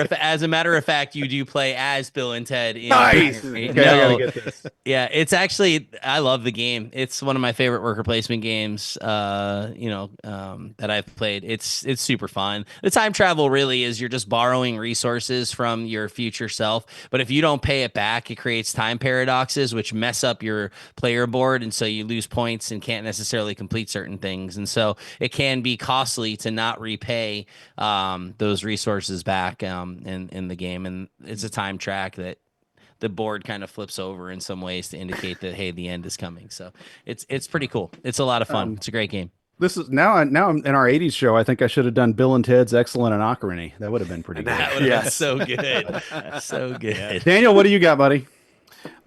of fact, you do play as Bill and Ted.
Nice. Okay, I gotta get this.
Yeah, it's actually, I love the game. It's one of my favorite worker placement games. That I've played. It's super fun. The time travel really is you're just borrowing resources from your future self, but if you don't pay it back, it creates time paradoxes which mess up your player board, and so you lose points and can't necessarily complete certain things, and so it can be costly to not repay those resources back in the game, and it's a time track that the board kind of flips over in some ways to indicate that, hey, the end is coming. So it's pretty cool. It's a lot of fun. It's a great game.
This is now I'm in our 80s show. I think I should have done Bill and Ted's Excellent Anachrony. That would have been pretty good.
That would have been so good. So good.
Daniel, what do you got, buddy?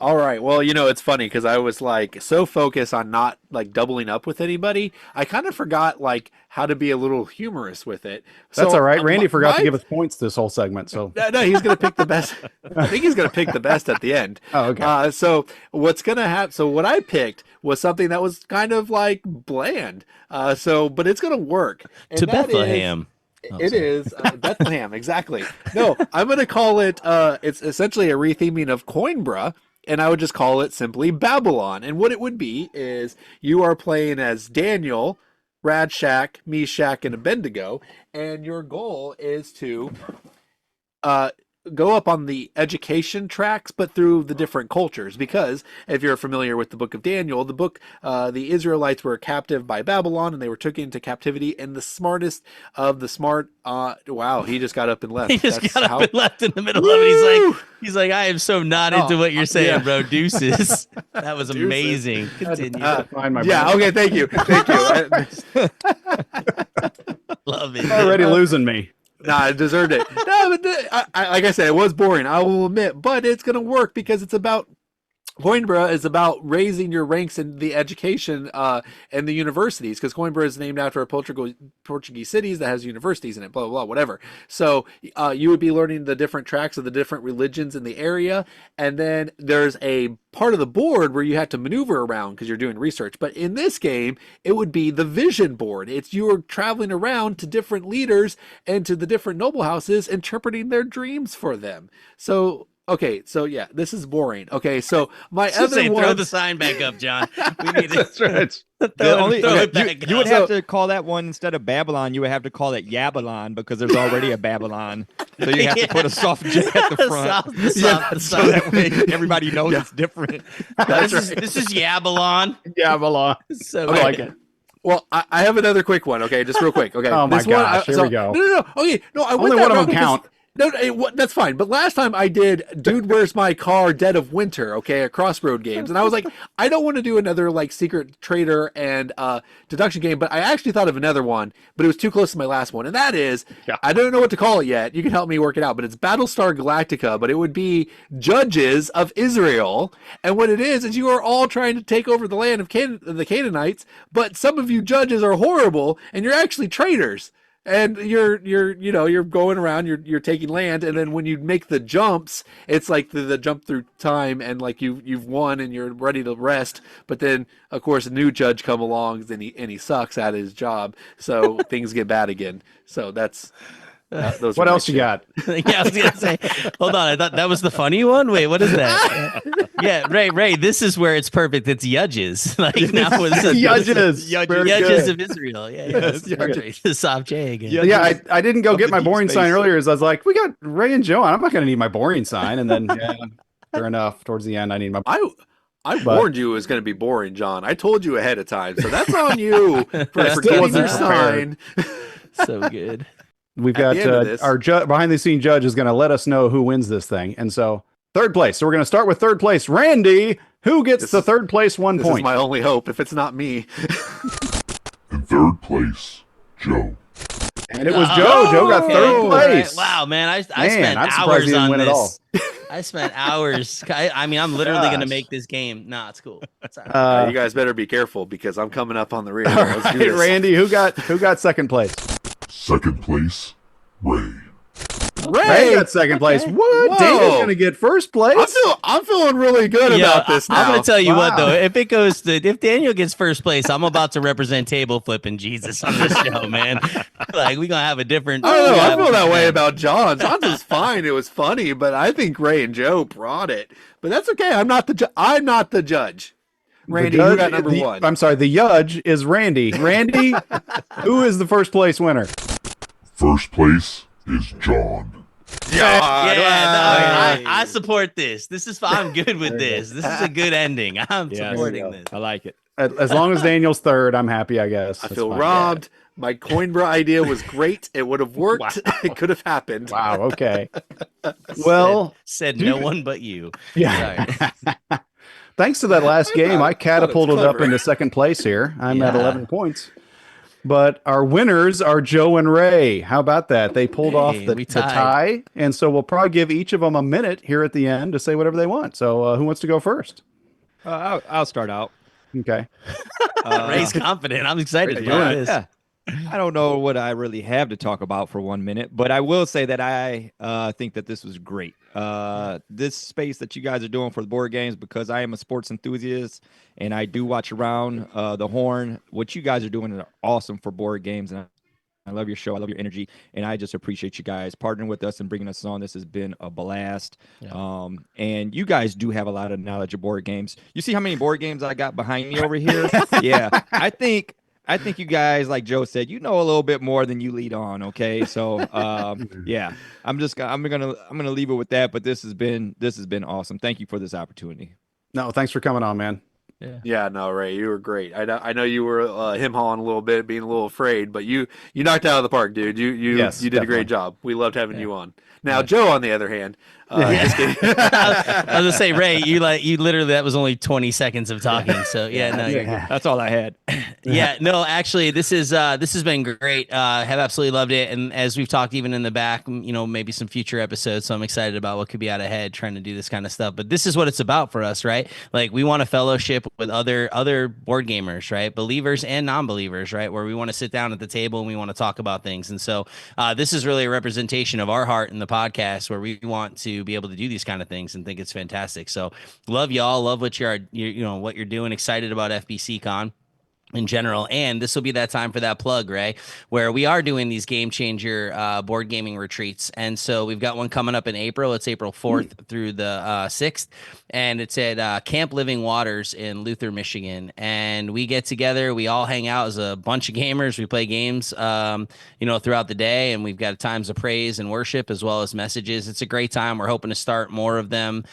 All right. Well, it's funny because I was like so focused on not like doubling up with anybody. I kind of forgot like how to be a little humorous with it.
That's
So,
all right. Randy forgot to
my-
give us points this whole segment. So
No, he's gonna pick the best. I think he's gonna pick the best at the end.
Oh, okay.
So what's gonna happen? So what I picked was something that was kind of like bland. But it's gonna work. And
To
that is-
Bethlehem.
It is Bethlehem, exactly. No, I'm going to call it, it's essentially a retheming of Coimbra, and I would just call it simply Babylon. And what it would be is you are playing as Daniel, Radshak, Meshach, and Abednego, and your goal is to go up on the education tracks, but through the different cultures. Because if you're familiar with the book of Daniel, the Israelites were captive by Babylon and they were taken into captivity. And the smartest of the smart, wow, he just got up and left.
He just
That's
got up
how-
and left in the middle of it. He's like, I am so not into
Oh,
what you're saying,
yeah.
bro. Deuces. That was amazing. Continue.
Find my
Yeah,
brain.
okay, thank you.
Love it.
You're already losing me.
Nah, I deserved it. No, but like I said, it was boring. I will admit, but it's gonna work because it's about Coimbra is about raising your ranks in the education and the universities, because Coimbra is named after a Portuguese cities that has universities in it, blah, blah, blah, whatever. So you would be learning the different tracks of the different religions in the area. And then there's a part of the board where you have to maneuver around because you're doing research. But in this game, it would be the vision board. It's you're traveling around to different leaders and to the different noble houses, interpreting their dreams for them. So okay, so yeah, this is boring. Okay, so my other one...
Throw the sign back up, John. We need to
That's right.
throw it back
You would
up.
have to call that one, instead of Babylon, you would have to call it Yabalon, because there's already a Babylon. So you have to put a soft J at the front. So that way everybody knows it's different.
This is Yabalon.
Yabalon.
So
I like it.
Well, I have another quick one. Okay, just real quick. Okay.
Oh my
This one,
gosh, here we go.
No. Okay, no. I
Only
went
one
that
of them
route because-
count.
No, that's fine. But last time I did Dude, Where's My Car? Dead of Winter, okay, at Crossroad Games. And I was like, I don't want to do another like Secret Trader and deduction game, but I actually thought of another one, but it was too close to my last one. And that is, I don't know what to call it yet. You can help me work it out, but it's Battlestar Galactica, but it would be Judges of Israel. And what it is you are all trying to take over the land of the Canaanites, but some of you judges are horrible and you're actually traitors. And you're going around, you're taking land, and then when you make the jumps, it's like the jump through time, and like you've won and you're ready to rest. But then, of course, a new judge come along, and he sucks at his job, so things get bad again. So that's those.
What else you got?
Yeah, I was gonna say. Hold on, I thought that was the funny one. Wait, what is that? Yeah, Ray. This is where it's perfect. It's Yudges. Like now it's
Yudges.
Yudges of Israel. Yeah,
Yes,
the soft J again.
Yeah, I didn't go
Of
get
the
my
deep
boring
space.
sign earlier, as I was like, we got Ray and Joe on. I'm not going to need my boring sign. And then, sure enough, towards the end, I need my.
I warned you it was going to be boring, John. I told you ahead of time, so that's on you for forgetting
wasn't
your sign.
So good.
We've got
the end of this-
our behind the scene judge is going to let us know who wins this thing. And so, third place. So we're going to start with third place. Randy, who gets the third place 1
This
point?
is my only hope. If it's not me,
In third place, Joe.
And it was Joe. Joe got third
All
place.
right. Wow, man, I
Man,
spent
I'm surprised he
hours
didn't
on
win at all.
this. I spent hours. I mean, I'm literally gonna
Gosh.
make this game. Nah, it's cool. It's all right.
you guys better be careful because I'm coming up on the rear.
All
Let's do
right,
this.
Randy, who got second place?
Second place, Ray.
Ray got second place. What?
Whoa.
Daniel's going to get first place.
I'm feeling really good about this now.
I'm gonna tell you what
Wow.
though, if Daniel gets first place, I'm about to represent table flipping Jesus on this show, man. Like we gonna have a different.
I don't know. I feel that way
Yeah.
about John. John's was fine. It was funny, but I think Ray and Joe brought it. But that's okay. I'm not the judge. Randy,
The
you
judge-
got number one.
I'm sorry, the judge is Randy. Randy, who is the first place winner?
First place is John.
Yeah, no, I support this. This is I'm good with this. This is a good ending. I'm
Yes.
supporting this.
I like it.
As long as Daniel's third, I'm happy, I guess.
I
That's
feel
fine.
robbed. My Coimbra idea was great. It would have worked. It could have happened.
Wow, okay. Well,
Said no one but you.
yeah.
Sorry.
Thanks to that last game, I catapulted up
clever.
into second place here. I'm at
Yeah.
11 points. But our winners are Joe and Ray. How about that? They pulled off
Hey,
the
we
tie. And so we'll probably give each of them a minute here at the end to say whatever they want. So who wants to go first?
I'll start out.
Okay.
Ray's confident. I'm excited
Doing
about
it.
this.
Yeah. I don't know what I really have to talk about for 1 minute, but I will say that I think that this was great. This space that you guys are doing for the board games, because I am a sports enthusiast and I do watch around the horn. What you guys are doing is awesome for board games, and I love your show. I love your energy, and I just appreciate you guys partnering with us and bringing us on. This has been a blast.
Yeah.
And you guys do have a lot of knowledge of board games. You see how many board games I got behind me over here? Yeah, I think you guys, like Joe said, you know a little bit more than you lead on. Okay, so yeah, I'm gonna leave it with that. But this has been awesome. Thank you for this opportunity.
No, thanks for coming on, man.
Yeah, no, Ray, you were great. I know you were him hawing a little bit, being a little afraid, but you knocked it out of the park, dude. You
Yes,
did a
definitely.
great job. We loved having you on. Now, Joe, on the other hand, just kidding.
I was gonna say, Ray, you literally that was only 20 seconds of talking. So yeah, no, you're good.
That's all I had.
Yeah, no, actually, this has been great. Have absolutely loved it, and as we've talked even in the back, maybe some future episodes. So I'm excited about what could be out ahead, trying to do this kind of stuff. But this is what it's about for us, right? Like we want a fellowship with other board gamers, right? Believers and non-believers, right? Where we want to sit down at the table and we want to talk about things. And so this is really a representation of our heart in the podcast, where we want to be able to do these kind of things and think it's fantastic. So love y'all, love what what you're doing. Excited about FBC Con in general, and this will be that time for that plug, Ray, where we are doing these game changer board gaming retreats. And so we've got one coming up in April. It's April 4th through the 6th, and it's at Camp Living Waters in Luther, Michigan. And we get together, we all hang out as a bunch of gamers, we play games throughout the day, and we've got times of praise and worship as well as messages. It's a great time. We're hoping to start more of them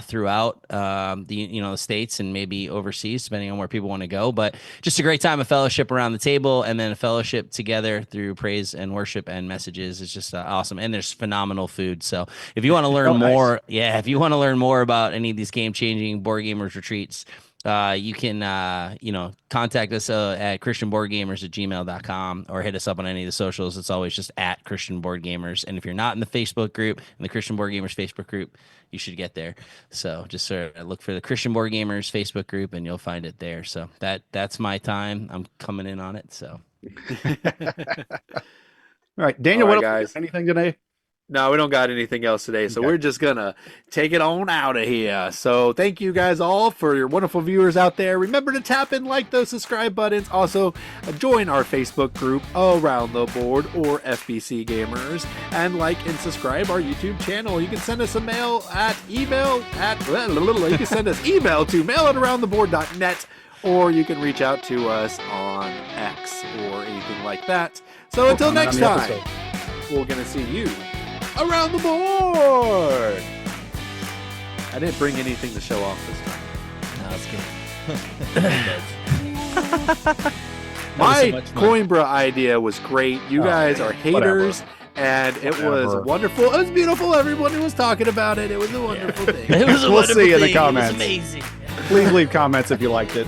throughout the states and maybe overseas, depending on where people want to go. But just a great time of fellowship around the table, and then a fellowship together through praise and worship and messages. It's just awesome, and there's phenomenal food. So if you want to learn more, if you want to learn more about any of these game-changing board gamers retreats, you can contact us at christianboardgamers@gmail.com, or hit us up on any of the socials. It's always just at Christian Board Gamers. And if you're not in the Facebook group, in the Christian Board Gamers Facebook group, you should get there. So just look for the Christian Board Gamers Facebook group, and you'll find it there. So that's my time. I'm coming in on it. So
all right, Daniel,
All right,
what
guys.
else? Anything today?
No, we don't got anything else today, so we're just gonna take it on out of here. So thank you guys all for your wonderful viewers out there. Remember to tap and like those subscribe buttons. Also, join our Facebook group Around the Board, or FBC Gamers, and like and subscribe our YouTube channel. You can send us a mail at you can send us email to mail@aroundtheboard.net, or you can reach out to us on X or anything like that. So until next time, we're gonna see you around the board. I didn't bring anything to show off this time.
no, it's good.
My Coimbra idea was great. You guys are haters, and it
Whatever.
was wonderful. It was beautiful. Everyone who was talking about it, it was a wonderful thing.
It was a
We'll
wonderful
see you in the
thing.
comments.
It was amazing.
Please leave comments if you liked it.